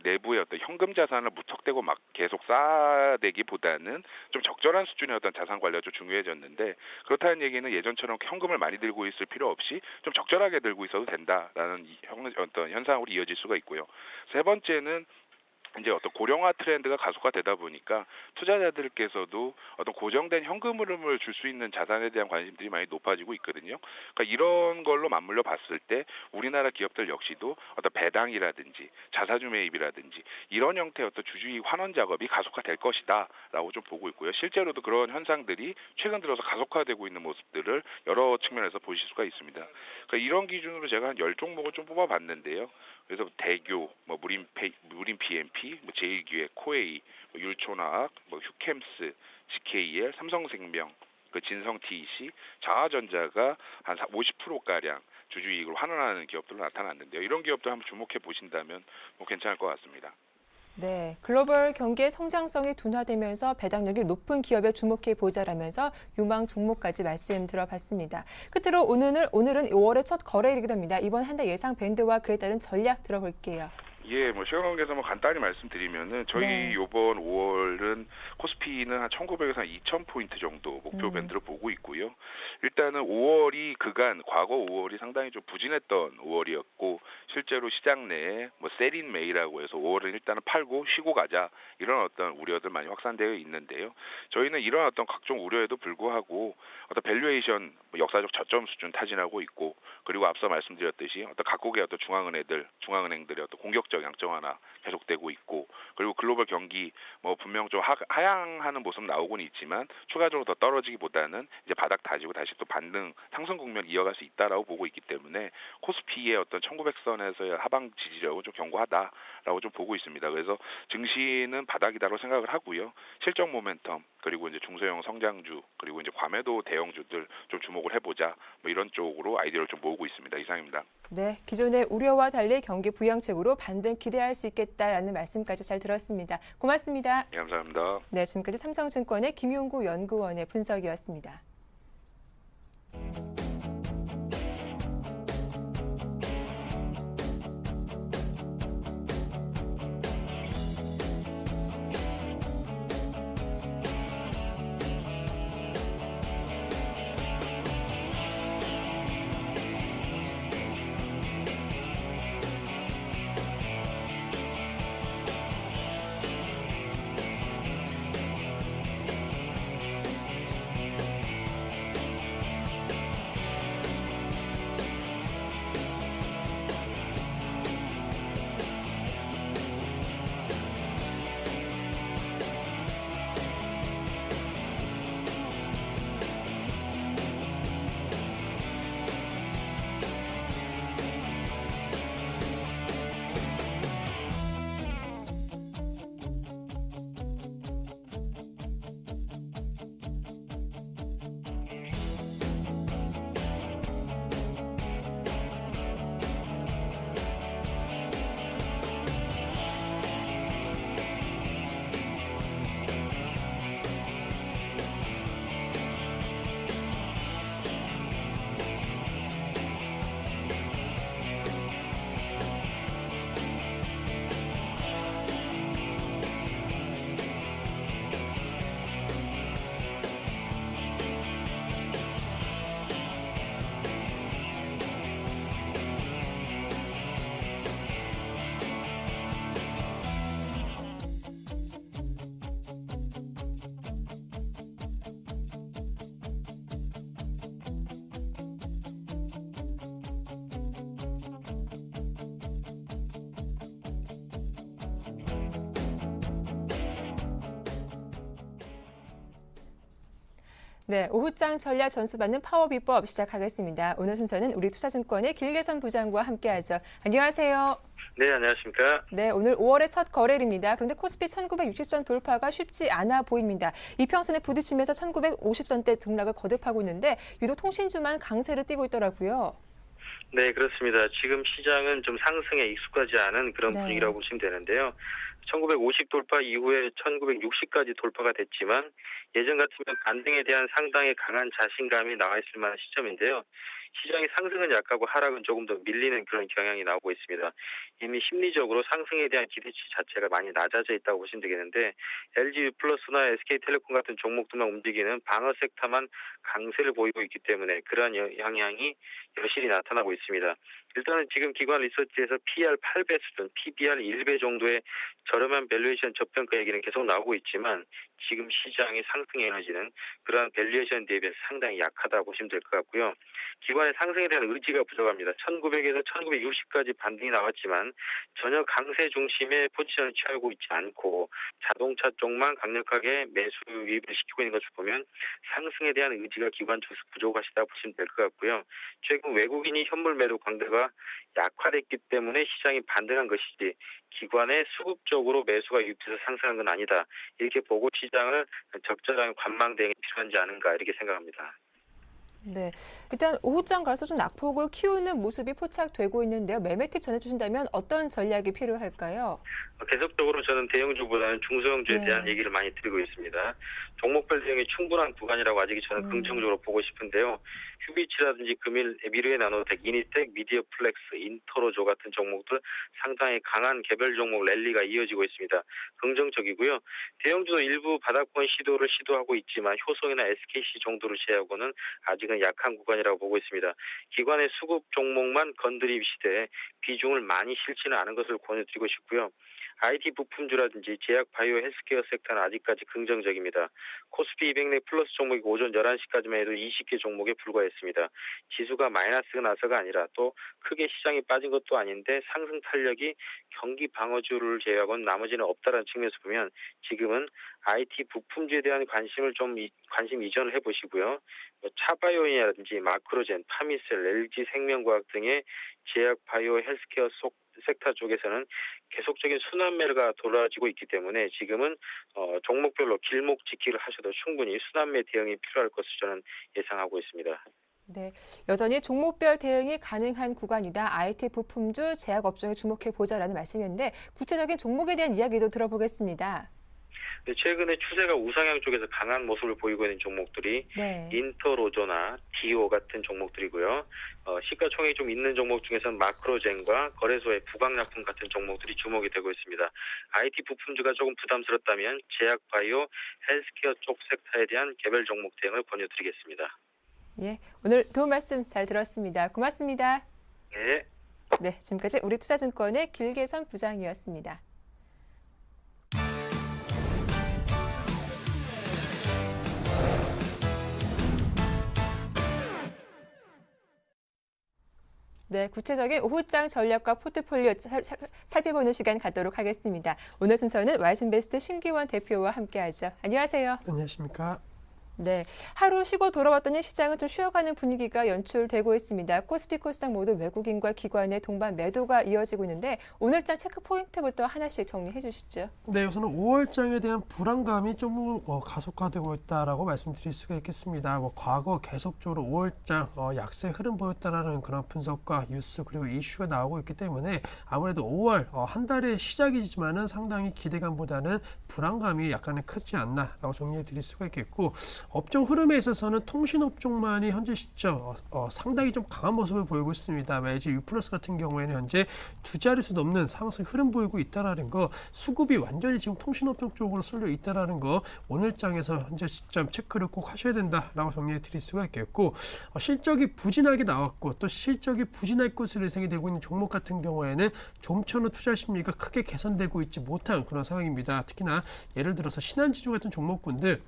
내부의 어떤 현금 자산을 무턱대고 막 계속 쌓아대기보다는 좀 적절한 수준의 어떤 자산 관리가 좀 중요해졌는데 그렇다는 얘기는 예전처럼 현금을 많이 들고 있을 필요 없이 좀 적절하게 들고 있어도 된다라는 어떤 현상으로 이어질 수가 있고요. 세 번째는 이제 어떤 고령화 트렌드가 가속화되다 보니까 투자자들께서도 어떤 고정된 현금 흐름을 줄 수 있는 자산에 대한 관심들이 많이 높아지고 있거든요. 그러니까 이런 걸로 맞물려 봤을 때 우리나라 기업들 역시도 어떤 배당이라든지 자사주 매입이라든지 이런 형태의 어떤 주주이익 환원 작업이 가속화될 것이다라고 좀 보고 있고요. 실제로도 그런 현상들이 최근 들어서 가속화되고 있는 모습들을 여러 측면에서 보실 수가 있습니다. 그러니까 이런 기준으로 제가 한 10종목을 좀 뽑아봤는데요. 그래서 대교, 뭐 무림 PMP, 뭐 제일기획, 코웨이, 뭐 율촌화학, 뭐 휴캠스, GKL, 삼성생명, 그 진성 TEC, 자화전자가 한 50%가량 주주이익을 환원하는 기업들로 나타났는데요. 이런 기업들 한번 주목해 보신다면 뭐 괜찮을 것 같습니다. 네, 글로벌 경기의 성장성이 둔화되면서 배당률이 높은 기업에 주목해 보자라면서 유망 종목까지 말씀 들어봤습니다. 끝으로 오늘은 5월의 첫 거래일이기도 합니다. 이번 한 달 예상 밴드와 그에 따른 전략 들어볼게요. 예, 뭐 시간 관계에서 뭐 간단히 말씀드리면은 저희 이번 5월은 코스피는 한 1,900에서 한 2,000포인트 정도 목표 밴드를 보고 있고요. 일단은 5월이 과거 5월이 상당히 좀 부진했던 5월이었고 실제로 시장 내에 뭐 셀인 메이라고 해서 5월은 일단은 팔고 쉬고 가자 이런 어떤 우려들 많이 확산되어 있는데요. 저희는 이런 어떤 각종 우려에도 불구하고 어떤 밸류에이션 역사적 저점 수준 타진하고 있고 그리고 앞서 말씀드렸듯이 어떤 각국의 어떤 중앙은행들의 어떤 공격적 양적 완화 계속되고 있고 그리고 글로벌 경기 뭐 분명 좀 하향하는 모습 나오고는 있지만 추가적으로 더 떨어지기보다는 이제 바닥 다지고 다시 또 반등 상승 국면 이어갈 수 있다라고 보고 있기 때문에 코스피의 어떤 1900선에서의 하방 지지력은 좀 견고하다라고 좀 보고 있습니다. 그래서 증시는 바닥이다라고 생각을 하고요. 실적 모멘텀 그리고 이제 중소형 성장주 그리고 이제 과매도 대형주들 좀 주목을 해보자 뭐 이런 쪽으로 아이디어를 좀 모으고 있습니다. 이상입니다. 네, 기존의 우려와 달리 경기 부양책으로 반등 기대할 수 있겠다라는 말씀까지 잘 들었습니다. 고맙습니다. 네, 감사합니다. 네, 지금까지 삼성증권의 김용구 연구원의 분석이었습니다. 네, 오후장 전략 전수받는 파워비법 시작하겠습니다. 오늘 순서는 우리 투자증권의 길계선 부장과 함께하죠. 안녕하세요. 네, 안녕하십니까. 네, 오늘 5월의 첫 거래일입니다. 그런데 코스피 1960선 돌파가 쉽지 않아 보입니다. 이평선에 부딪히면서 1950선대 등락을 거듭하고 있는데 유독 통신주만 강세를 띠고 있더라고요. 네, 그렇습니다. 지금 시장은 좀 상승에 익숙하지 않은 그런 네. 분위기라고 보시면 되는데요. 1950 돌파 이후에 1960까지 돌파가 됐지만 예전 같으면 반등에 대한 상당히 강한 자신감이 나와 있을 만한 시점인데요. 시장의 상승은 약하고 하락은 조금 더 밀리는 그런 경향이 나오고 있습니다. 이미 심리적으로 상승에 대한 기대치 자체가 많이 낮아져 있다고 보시면 되겠는데 LG유플러스나 SK텔레콤 같은 종목들만 움직이는 방어 섹터만 강세를 보이고 있기 때문에 그러한 영향이 여실히 나타나고 있습니다. 일단은 지금 기관 리서치에서 PER 8배 수준, PBR 1배 정도의 저렴한 밸류에이션 저평가 얘기는 계속 나오고 있지만 지금 시장의 상승 에너지는 그러한 밸류에이션 대비해서 상당히 약하다고 보시면 될 것 같고요. 기관의 상승에 대한 의지가 부족합니다. 1900에서 1960까지 반등이 나왔지만 전혀 강세 중심의 포지션을 취하고 있지 않고 자동차 쪽만 강력하게 매수 유입을 시키고 있는 것을 보면 상승에 대한 의지가 기관 쪽에서 부족하시다 보시면 될 것 같고요. 최근 외국인이 현물 매도 강도가 약화됐기 때문에 시장이 반등한 것이지 기관의 수급적으로 매수가 유입돼서 상승한 건 아니다. 이렇게 보고 시장을 적절한 관망 대응이 필요한지 않은가 이렇게 생각합니다. 네, 일단 오후장 가서 좀 낙폭을 키우는 모습이 포착되고 있는데요. 매매 팁 전해주신다면 어떤 전략이 필요할까요? 계속적으로 저는 대형주보다는 중소형주에 네. 대한 얘기를 많이 드리고 있습니다. 종목별 대응이 충분한 구간이라고 아직 저는 긍정적으로 보고 싶은데요. 휴비치라든지 금일, 미르에 나노텍, 이니텍, 미디어플렉스, 인터로조 같은 종목들 상당히 강한 개별 종목 랠리가 이어지고 있습니다. 긍정적이고요. 대형주도 일부 바닥권 시도를 시도하고 있지만 효성이나 SKC 정도를 제외하고는 아직은 약한 구간이라고 보고 있습니다. 기관의 수급 종목만 건드림 시대에 비중을 많이 실지는 않은 것을 권유드리고 싶고요. IT 부품주라든지 제약 바이오 헬스케어 섹터는 아직까지 긍정적입니다. 코스피 200 내 플러스 종목이 오전 11시까지만 해도 20개 종목에 불과했습니다. 지수가 마이너스가 나서가 아니라 또 크게 시장이 빠진 것도 아닌데 상승 탄력이 경기 방어주를 제외하고는 나머지는 없다는 측면에서 보면 지금은 IT 부품주에 대한 관심 이전을 해보시고요. 차바이오이라든지 마크로젠, 파미셀, LG생명과학 등의 제약 바이오 헬스케어 섹터 쪽에서는 계속적인 순환매가 돌아지고 있기 때문에 지금은 종목별로 길목 지키를 하셔도 충분히 순환매 대응이 필요할 것으로 저는 예상하고 있습니다. 네, 여전히 종목별 대응이 가능한 구간이다. IT 부품주, 제약업종에 주목해 보자라는 말씀인데 구체적인 종목에 대한 이야기도 들어보겠습니다. 최근에 추세가 우상향 쪽에서 강한 모습을 보이고 있는 종목들이 네. 인터로조나 디오 같은 종목들이고요. 시가총액이 좀 있는 종목 중에서는 마크로젠과 거래소의 부강약품 같은 종목들이 주목이 되고 있습니다. IT 부품주가 조금 부담스럽다면 제약 바이오 헬스케어 쪽 섹터에 대한 개별 종목 대응을 권유드리겠습니다. 예, 오늘 도움 말씀 잘 들었습니다. 고맙습니다. 네. 네, 지금까지 우리 투자증권의 길계선 부장이었습니다. 네, 구체적인 오후장 전략과 포트폴리오 살펴보는 시간 갖도록 하겠습니다. 오늘 순서는 와이슨베스트 심기원 대표와 함께하죠. 안녕하세요. 안녕하십니까. 네, 하루 쉬고 돌아왔더니 시장은 좀 쉬어가는 분위기가 연출되고 있습니다. 코스피, 코스닥 모두 외국인과 기관의 동반 매도가 이어지고 있는데 오늘장 체크 포인트부터 하나씩 정리해 주시죠. 네, 우선은 5월장에 대한 불안감이 좀 가속화되고 있다라고 말씀드릴 수가 있겠습니다. 과거 계속적으로 5월장 약세 흐름 보였다라는 그런 분석과 뉴스 그리고 이슈가 나오고 있기 때문에 아무래도 5월 한 달의 시작이지만은 상당히 기대감보다는 불안감이 약간은 크지 않나라고 정리해 드릴 수가 있겠고. 업종 흐름에 있어서는 통신업종만이 현재 시점 상당히 좀 강한 모습을 보이고 있습니다. LG 유플러스 같은 경우에는 현재 두 자릿수 넘는 상승 흐름 보이고 있다라는 거, 수급이 완전히 지금 통신업종 쪽으로 쏠려 있다라는 거 오늘 장에서 현재 시점 체크를 꼭 하셔야 된다라고 정리해 드릴 수가 있겠고, 실적이 부진하게 나왔고 또 실적이 부진할 것으로 예상이 되고 있는 종목 같은 경우에는 좀처럼 투자 심리가 크게 개선되고 있지 못한 그런 상황입니다. 특히나 예를 들어서 신한지주 같은 종목군들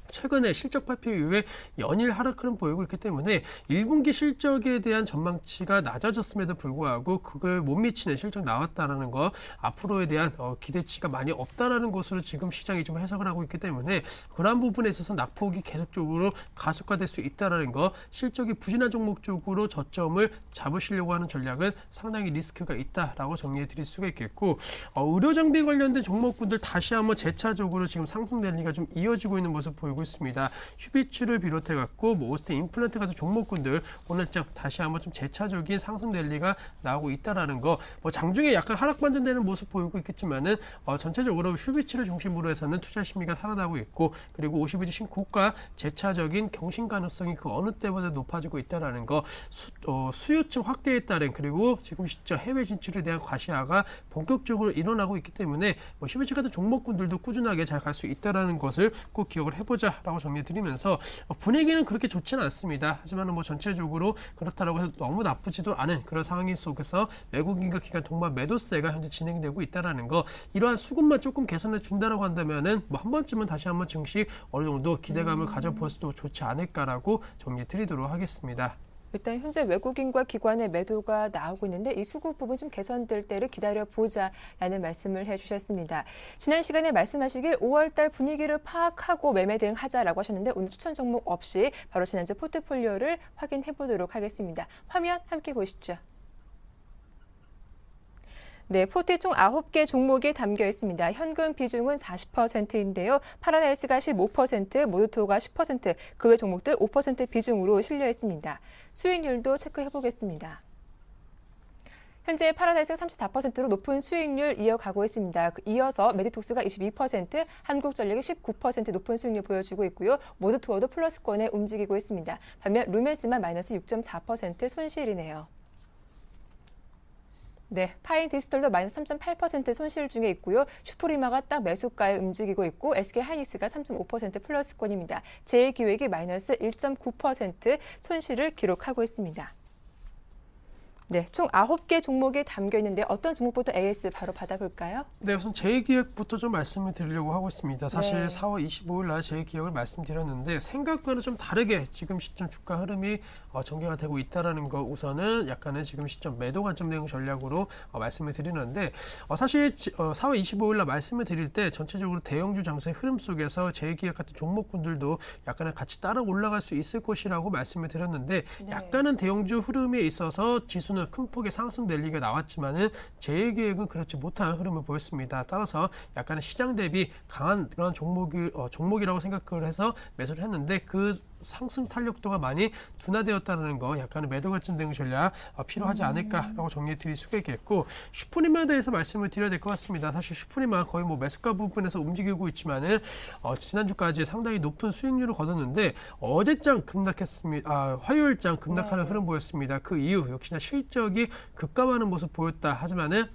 최근에 실적 발표 이후에 연일 하락 흐름 보이고 있기 때문에 1분기 실적에 대한 전망치가 낮아졌음에도 불구하고 그걸 못 미치는 실적 나왔다라는 거, 앞으로에 대한 기대치가 많이 없다라는 것으로 지금 시장이 좀 해석을 하고 있기 때문에 그러한 부분에 있어서 낙폭이 계속적으로 가속화될 수 있다라는 거, 실적이 부진한 종목 쪽으로 저점을 잡으시려고 하는 전략은 상당히 리스크가 있다라고 정리해 드릴 수가 있겠고, 의료 장비 관련된 종목군들 다시 한번 재차적으로 지금 상승 랠리가 좀 이어지고 있는 모습 보이고 있습니다. 슈비츠를 비롯해 갖고 오스틴 임플란트 같은 종목군들 오늘장 다시 한번 좀 재차적인 상승 랠리가 나오고 있다라는 거, 장중에 약간 하락 반전되는 모습 보이고 있겠지만은 전체적으로 슈비츠를 중심으로 해서는 투자 심리가 살아나고 있고, 그리고 52주 신고가 재차적인 경신 가능성이 그 어느 때보다 높아지고 있다라는 거, 수요층 확대에 따른 그리고 지금 시점 해외 진출에 대한 과시화가 본격적으로 일어나고 있기 때문에 슈비츠 같은 종목군들도 꾸준하게 잘 갈 수 있다라는 것을 꼭 기억을 해보자라고 정리해드리면서, 분위기는 그렇게 좋지는 않습니다. 하지만 전체적으로 그렇다라고 해서 너무 나쁘지도 않은 그런 상황인 속에서 외국인과 기관 동반 매도세가 현재 진행되고 있다라는 거, 이러한 수급만 조금 개선해 준다라고 한다면은 한 번쯤은 다시 한번 증시 어느 정도 기대감을 가져보아도 좋지 않을까라고 정리해드리도록 하겠습니다. 일단 현재 외국인과 기관의 매도가 나오고 있는데 이 수급 부분 좀 개선될 때를 기다려보자라는 말씀을 해주셨습니다. 지난 시간에 말씀하시길 5월달 분위기를 파악하고 매매 대응하자라고 하셨는데 오늘 추천 종목 없이 바로 지난주 포트폴리오를 확인해 보도록 하겠습니다. 화면 함께 보시죠. 네, 포트 총 9개 종목이 담겨 있습니다. 현금 비중은 40%인데요. 파라다이스가 15%, 모두토가 10%, 그 외 종목들 5% 비중으로 실려 있습니다. 수익률도 체크해 보겠습니다. 현재 파라다이스가 34%로 높은 수익률 이어가고 있습니다. 이어서 메디톡스가 22%, 한국전력이 19% 높은 수익률 보여주고 있고요. 모두토어도 플러스권에 움직이고 있습니다. 반면 루멘스만 마이너스 6.4% 손실이네요. 네, 파인 디지털도 마이너스 3.8% 손실 중에 있고요. 슈프리마가 딱 매수가에 움직이고 있고 SK 하이닉스가 3.5% 플러스권입니다. 제일기획이 마이너스 1.9% 손실을 기록하고 있습니다. 네, 총 9개 종목이 담겨 있는데 어떤 종목부터 AS 바로 받아볼까요? 네, 우선 제2기획부터 좀 말씀을 드리려고 하고 있습니다. 사실 네. 4월 25일 날 제2기획을 말씀드렸는데 생각과는 좀 다르게 지금 시점 주가 흐름이 전개가 되고 있다는 거, 우선은 약간의 지금 시점 매도 관점 대응 전략으로 말씀을 드리는데, 사실 4월 25일 날 말씀을 드릴 때 전체적으로 대형주 장세의 흐름 속에서 제2기획 같은 종목군들도 약간은 같이 따라 올라갈 수 있을 것이라고 말씀을 드렸는데, 네. 약간은 대형주 흐름에 있어서 지수는 큰 폭의 상승 랠리가 나왔지만은 제2기획은 그렇지 못한 흐름을 보였습니다. 따라서 약간은 시장 대비 강한 그런 종목이라고 생각을 해서 매수를 했는데 그 상승 탄력도가 많이 둔화되었다는 거, 약간의 매도 관점 대응 전략 필요하지 않을까라고 정리해 드릴 수가 있겠고, 슈프림에 대해서 말씀을 드려야 될 것 같습니다. 사실 슈프림은 거의 매수가 부분에서 움직이고 있지만은 지난주까지 상당히 높은 수익률을 거뒀는데 어제장 급락했습니다. 화요일장 급락하는 흐름 보였습니다. 그 이후 역시나 실적이 급감하는 모습 보였다. 하지만은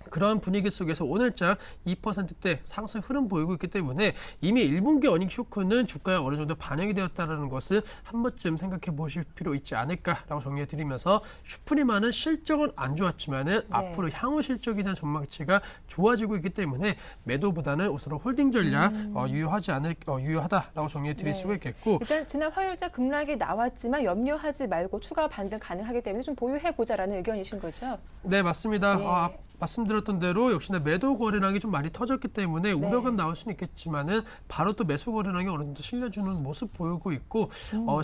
그런 분위기 속에서 오늘장 2%대 상승 흐름 보이고 있기 때문에 이미 1분기 어닝 쇼크는 주가에 어느 정도 반영이 되었다는 것을 한 번쯤 생각해 보실 필요 있지 않을까라고 정리해 드리면서, 슈프리마는 실적은 안 좋았지만은 앞으로 향후 실적에 대한 전망치가 좋아지고 있기 때문에 매도보다는 우선 홀딩 전략 유효하다라고 정리해 드릴 수가 있겠고, 일단 지난 화요일자 급락이 나왔지만 염려하지 말고 추가 반등 가능하기 때문에 좀 보유해 보자라는 의견이신 거죠? 네, 맞습니다. 예. 말씀드렸던 대로 역시나 매도 거래량이 좀 많이 터졌기 때문에 우려감 나올 수는 있겠지만은 바로 또 매수 거래량이 어느 정도 실려주는 모습 보이고 있고,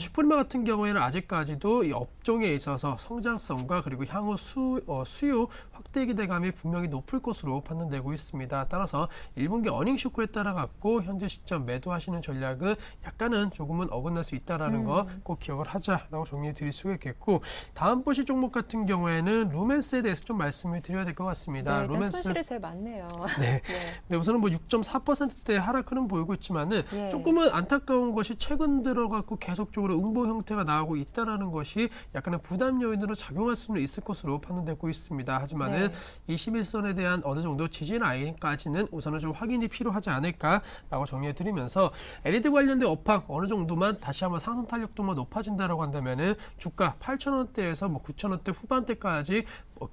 슈프리마 같은 경우에는 아직까지도 이 업종에 있어서 성장성과 그리고 향후 수요 확대 기대감이 분명히 높을 것으로 판단되고 있습니다. 따라서 1분기 어닝 쇼크에 따라 갖고 현재 시점 매도하시는 전략은 약간은 조금은 어긋날 수 있다라는 거 꼭 기억을 하자라고 정리해 드릴 수가 있겠고, 다음 보실 종목 같은 경우에는 루멘스에 대해서 좀 말씀을 드려야 될 것 같습니다. 네, 일단 손실이 제일 많네요. 네. 네, 우선은 6.4%대 하락 흐름 보이고 있지만은 조금은 안타까운 것이 최근 들어갖고 계속적으로 음보 형태가 나오고 있다라는 것이 약간의 부담 요인으로 작용할 수는 있을 것으로 판단되고 있습니다. 하지만은 21선에 대한 어느 정도 지지 라인까지는 우선은 좀 확인이 필요하지 않을까라고 정리해 드리면서, LED 관련된 업황 어느 정도만 다시 한번 상승 탄력도만 높아진다라고 한다면은 주가 8,000원대에서 9,000원대 후반대까지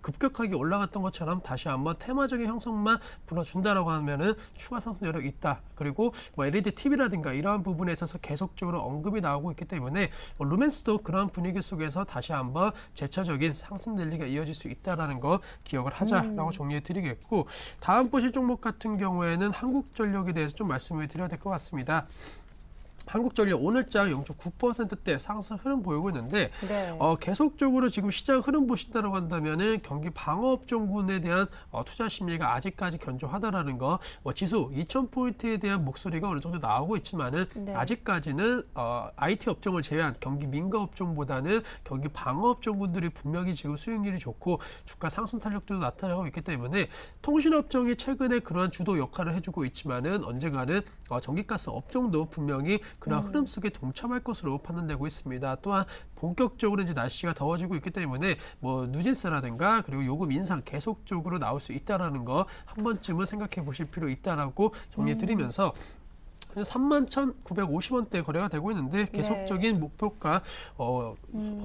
급격하게 올라갔던 것처럼 다시 한번 테마적인 형성만 불어준다라고 하면은 추가 상승 여력이 있다. 그리고 뭐 LED TV라든가 이러한 부분에 있어서 계속적으로 언급이 나오고 있기 때문에 루멘스도 그런 분위기 속에서 다시 한번 재차적인 상승 랠리가 이어질 수 있다라는 거 기억을 하자라고 정리해 드리겠고, 다음 보실 종목 같은 경우에는 한국전력에 대해서 좀 말씀을 드려야 될 것 같습니다. 한국전력 오늘장 0.9%대 상승 흐름 보이고 있는데 네. 계속적으로 지금 시장 흐름 보신다고 한다면은 경기 방어업종군에 대한 투자 심리가 아직까지 견조하다라는 거, 지수 2,000포인트에 대한 목소리가 어느 정도 나오고 있지만은 네. 아직까지는 IT 업종을 제외한 경기 민가 업종보다는 경기 방어업종군들이 분명히 지금 수익률이 좋고 주가 상승 탄력도 나타나고 있기 때문에 통신업종이 최근에 그러한 주도 역할을 해주고 있지만은 언젠가는 전기가스 업종도 분명히 그런 흐름 속에 동참할 것으로 판단되고 있습니다. 또한 본격적으로 이제 날씨가 더워지고 있기 때문에 뭐 누진세라든가 그리고 요금 인상 계속적으로 나올 수 있다라는 거 한 번쯤은 생각해 보실 필요 있다라고 정리해 드리면서 31,950원대 거래가 되고 있는데 계속적인 목표가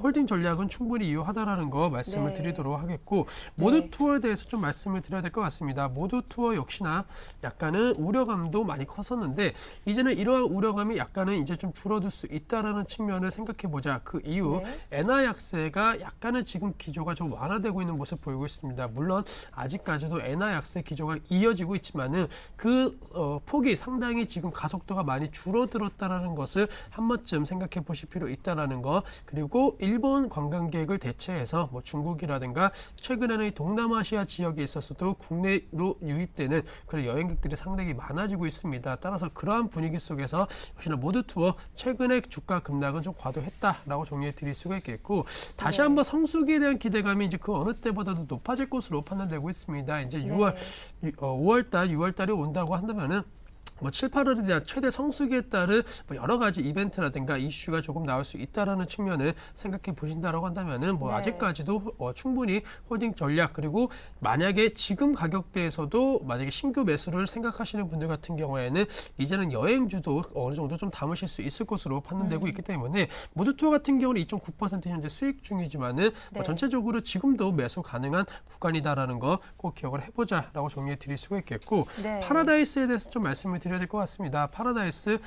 홀딩 전략은 충분히 이용하다라는 거 말씀을 드리도록 하겠고, 모두 투어에 대해서 좀 말씀을 드려야 될 것 같습니다. 모두 투어 역시나 약간은 우려감도 많이 컸었는데 이제는 이러한 우려감이 약간은 이제 좀 줄어들 수 있다라는 측면을 생각해 보자. 그 이후 엔화 약세가 약간은 지금 기조가 좀 완화되고 있는 모습 보이고 있습니다. 물론 아직까지도 엔화 약세 기조가 이어지고 있지만은 그 폭이 상당히 지금 가속도가 많이 줄어들었다라는 것을 한 번쯤 생각해 보실 필요 있다라는 거, 그리고 일본 관광객을 대체해서 뭐 중국이라든가 최근에는 동남아시아 지역에 있어서도 국내로 유입되는 그런 여행객들이 상당히 많아지고 있습니다. 따라서 그러한 분위기 속에서 역시나 모두 투어 최근에 주가 급락은 좀 과도했다라고 정리해 드릴 수가 있겠고, 다시 한번 성수기에 대한 기대감이 이제 그 어느 때보다도 높아질 것으로 판단되고 있습니다. 이제 5월달, 6월달이 온다고 한다면은 뭐 7, 8월에 대한 최대 성수기에 따른 뭐 여러 가지 이벤트라든가 이슈가 조금 나올 수 있다라는 측면을 생각해 보신다라고 한다면은 뭐 아직까지도 충분히 홀딩 전략, 그리고 만약에 지금 가격대에서도 만약에 신규 매수를 생각하시는 분들 같은 경우에는 이제는 여행주도 어느 정도 좀 담으실 수 있을 것으로 판단되고 있기 때문에 모두 투어 같은 경우는 2.9% 현재 수익 중이지만은 전체적으로 지금도 매수 가능한 구간이다라는 거 꼭 기억을 해보자라고 정리해 드릴 수가 있겠고, 파라다이스에 대해서 좀 말씀을 드려야 될 것 같습니다. 파라다이스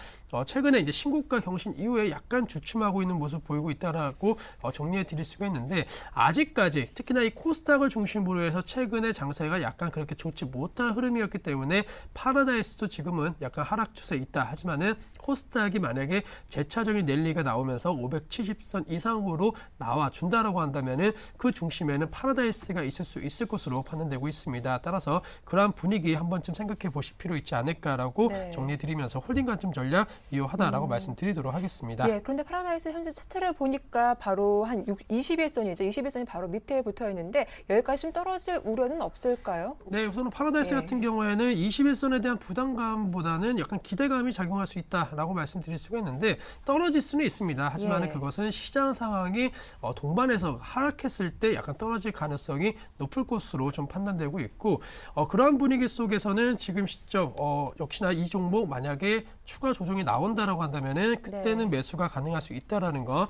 최근에 이제 신고가 경신 이후에 약간 주춤하고 있는 모습 보이고 있다라고 정리해 드릴 수가 있는데, 아직까지 특히나 이 코스닥을 중심으로 해서 최근에 장세가 약간 그렇게 좋지 못한 흐름이었기 때문에 파라다이스도 지금은 약간 하락 추세에 있다. 하지만은 코스닥이 만약에 재차적인 랠리가 나오면서 570선 이상으로 나와 준다라고 한다면은 그 중심에는 파라다이스가 있을 수 있을 것으로 판단되고 있습니다. 따라서 그러한 분위기 한 번쯤 생각해 보실 필요 있지 않을까라고 정리해드리면서 홀딩 관점 전략 이용하다라고 말씀드리도록 하겠습니다. 그런데 파라다이스 현재 차트를 보니까 바로 한 21선이죠. 21선이 바로 밑에 붙어 있는데 여기까지 좀 떨어질 우려는 없을까요? 네, 우선 파라다이스 같은 경우에는 21선에 대한 부담감보다는 약간 기대감이 작용할 수 있다라고 말씀드릴 수가 있는데, 떨어질 수는 있습니다. 하지만 그것은 시장 상황이 동반해서 하락했을 때 약간 떨어질 가능성이 높을 것으로 좀 판단되고 있고, 그러한 분위기 속에서는 지금 시점 역시나 이 종목 만약에 추가 조정이 나온다라고 한다면은 그때는 매수가 가능할 수 있다라는 거.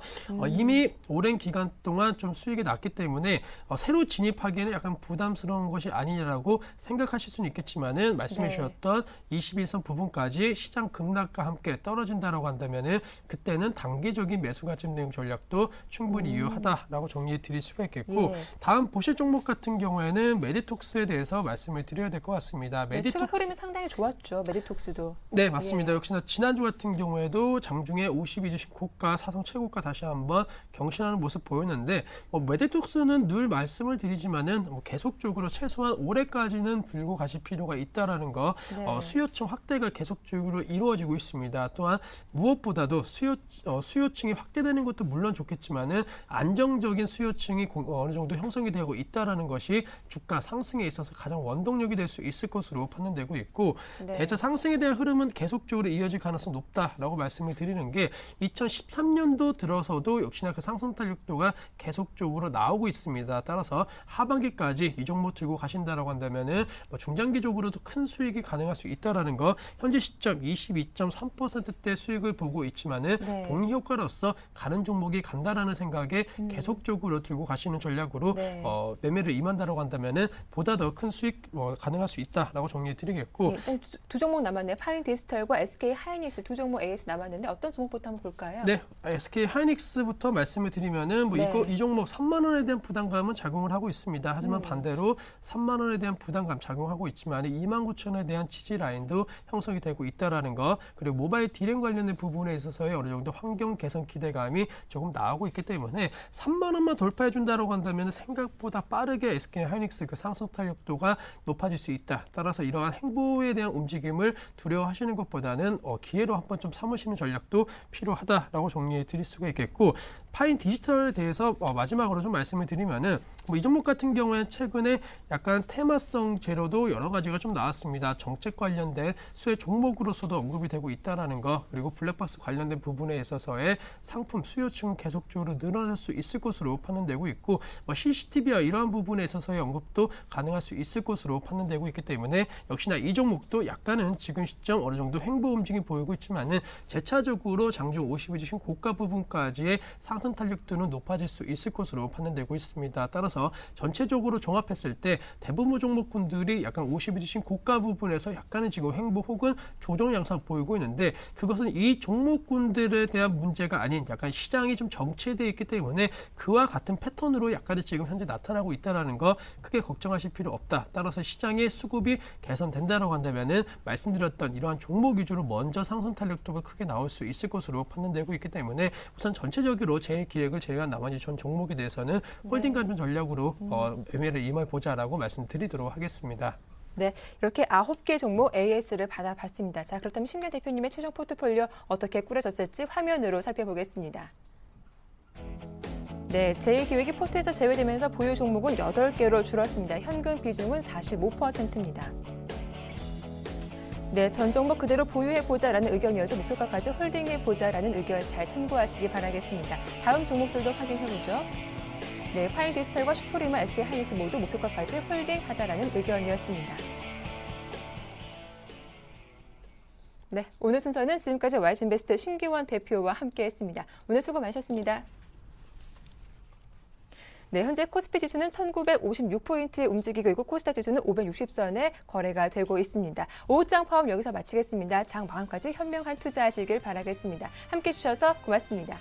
이미 오랜 기간 동안 좀 수익이 났기 때문에 새로 진입하기에는 약간 부담스러운 것이 아니냐라고 생각하실 수는 있겠지만은 말씀해 주셨던 21선 부분까지 시장 급락과 함께 떨어진다라고 한다면은 그때는 단기적인 매수 가점 대응 전략도 충분히 유효하다라고 정리해 드릴 수가 있겠고, 다음 보실 종목 같은 경우에는 메디톡스에 대해서 말씀을 드려야 될 것 같습니다. 추가 흐름이 상당히 좋았죠. 메디톡스도. 네, 맞습니다. 역시나 지난주 같은 경우에도 장중에 52주식 고가, 사상 최고가 다시 한번 경신하는 모습 보였는데, 메디톡스는 늘 말씀을 드리지만은 계속적으로 최소한 올해까지는 들고 가실 필요가 있다라는 거, 수요층 확대가 계속적으로 이루어지고 있습니다. 또한 무엇보다도 수요층이 확대되는 것도 물론 좋겠지만은 안정적인 수요층이 어느 정도 형성이 되고 있다라는 것이 주가 상승에 있어서 가장 원동력이 될 수 있을 것으로 판단되고 있고, 대체 상승 상승에 대한 흐름은 계속적으로 이어질 가능성이 높다라고 말씀을 드리는 게 2013년도 들어서도 역시나 그 상승 탄력도가 계속적으로 나오고 있습니다. 따라서 하반기까지 이 종목 들고 가신다라고 한다면은 중장기적으로도 큰 수익이 가능할 수 있다라는 거 현재 시점 22.3%대 수익을 보고 있지만은 네. 동의 효과로서 가는 종목이 간다라는 생각에 계속적으로 들고 가시는 전략으로 네. 매매를 임한다라고 한다면은 보다 더 큰 수익 가능할 수 있다라고 정리해 드리겠고 네, 두 종목 남았네요. 파인 디지털과 SK 하이닉스 두 종목 AS 남았는데 어떤 종목부터 한번 볼까요? 네, SK 하이닉스부터 말씀을 드리면은 네. 이 종목 3만 원에 대한 부담감은 작용을 하고 있습니다. 하지만 반대로 3만 원에 대한 부담감 작용하고 있지만 2만 9천 원에 대한 지지 라인도 형성이 되고 있다라는 거, 그리고 모바일 디램 관련된 부분에 있어서의 어느 정도 환경 개선 기대감이 조금 나오고 있기 때문에 3만 원만 돌파해 준다라고 한다면 생각보다 빠르게 SK 하이닉스 그 상승 탄력도가 높아질 수 있다. 따라서 이러한 행보에 대한 움직임을 두려워하시는 것보다는 기회로 한번 좀 삼으시는 전략도 필요하다라고 정리해 드릴 수가 있겠고, 파인 디지털에 대해서 마지막으로 좀 말씀을 드리면은 이 종목 같은 경우에 최근에 약간 테마성 재료도 여러 가지가 좀 나왔습니다. 정책 관련된 수혜 종목으로서도 언급이 되고 있다라는 거, 그리고 블랙박스 관련된 부분에 있어서의 상품 수요층은 계속적으로 늘어날 수 있을 것으로 판단되고 있고, CCTV와 이러한 부분에 있어서의 언급도 가능할 수 있을 것으로 판단되고 있기 때문에 역시나 이 종목도 약간은 지금 시점 어느 정도 횡보 움직임이 보이고 있지만은 재차적으로 장중 50일 주신 고가 부분까지의 상승 탄력도는 높아질 수 있을 것으로 판단되고 있습니다. 따라서 전체적으로 종합했을 때 대부분 종목군들이 약간 50일 주신 고가 부분에서 약간은 지금 횡보 혹은 조정 양상 보이고 있는데, 그것은 이 종목군들에 대한 문제가 아닌 약간 시장이 좀 정체되어 있기 때문에 그와 같은 패턴으로 약간은 지금 현재 나타나고 있다는 거 크게 걱정하실 필요 없다. 따라서 시장의 수급이 개선된다고 한다면은 말씀드렸던 이러한 종목 위주로 먼저 상승 탄력도가 크게 나올 수 있을 것으로 판단되고 있기 때문에 우선 전체적으로 제 기획을 제외한 나머지 전 종목에 대해서는 홀딩 감정 전략으로 매매를 임해보자라고 말씀드리도록 하겠습니다. 네, 이렇게 9개 종목 AS를 받아봤습니다. 자, 그렇다면 심경 대표님의 최종 포트폴리오 어떻게 꾸려졌을지 화면으로 살펴보겠습니다. 네, 제1기획이 포트에서 제외되면서 보유 종목은 8개로 줄었습니다. 현금 비중은 45%입니다. 네, 전 종목 그대로 보유해보자라는 의견이어서 목표가까지 홀딩해보자라는 의견 잘 참고하시기 바라겠습니다. 다음 종목들도 확인해보죠. 네, 파인 디지털과 슈퍼리마, SK 하이닉스 모두 목표가까지 홀딩하자라는 의견이었습니다. 네, 오늘 순서는 지금까지 와이즈인베스트 심기원 대표와 함께했습니다. 오늘 수고 많으셨습니다. 네, 현재 코스피 지수는 1956포인트에 움직이고 있고 코스닥 지수는 560선에 거래가 되고 있습니다. 오후장 파업 여기서 마치겠습니다. 장 마감까지 현명한 투자하시길 바라겠습니다. 함께해 주셔서 고맙습니다.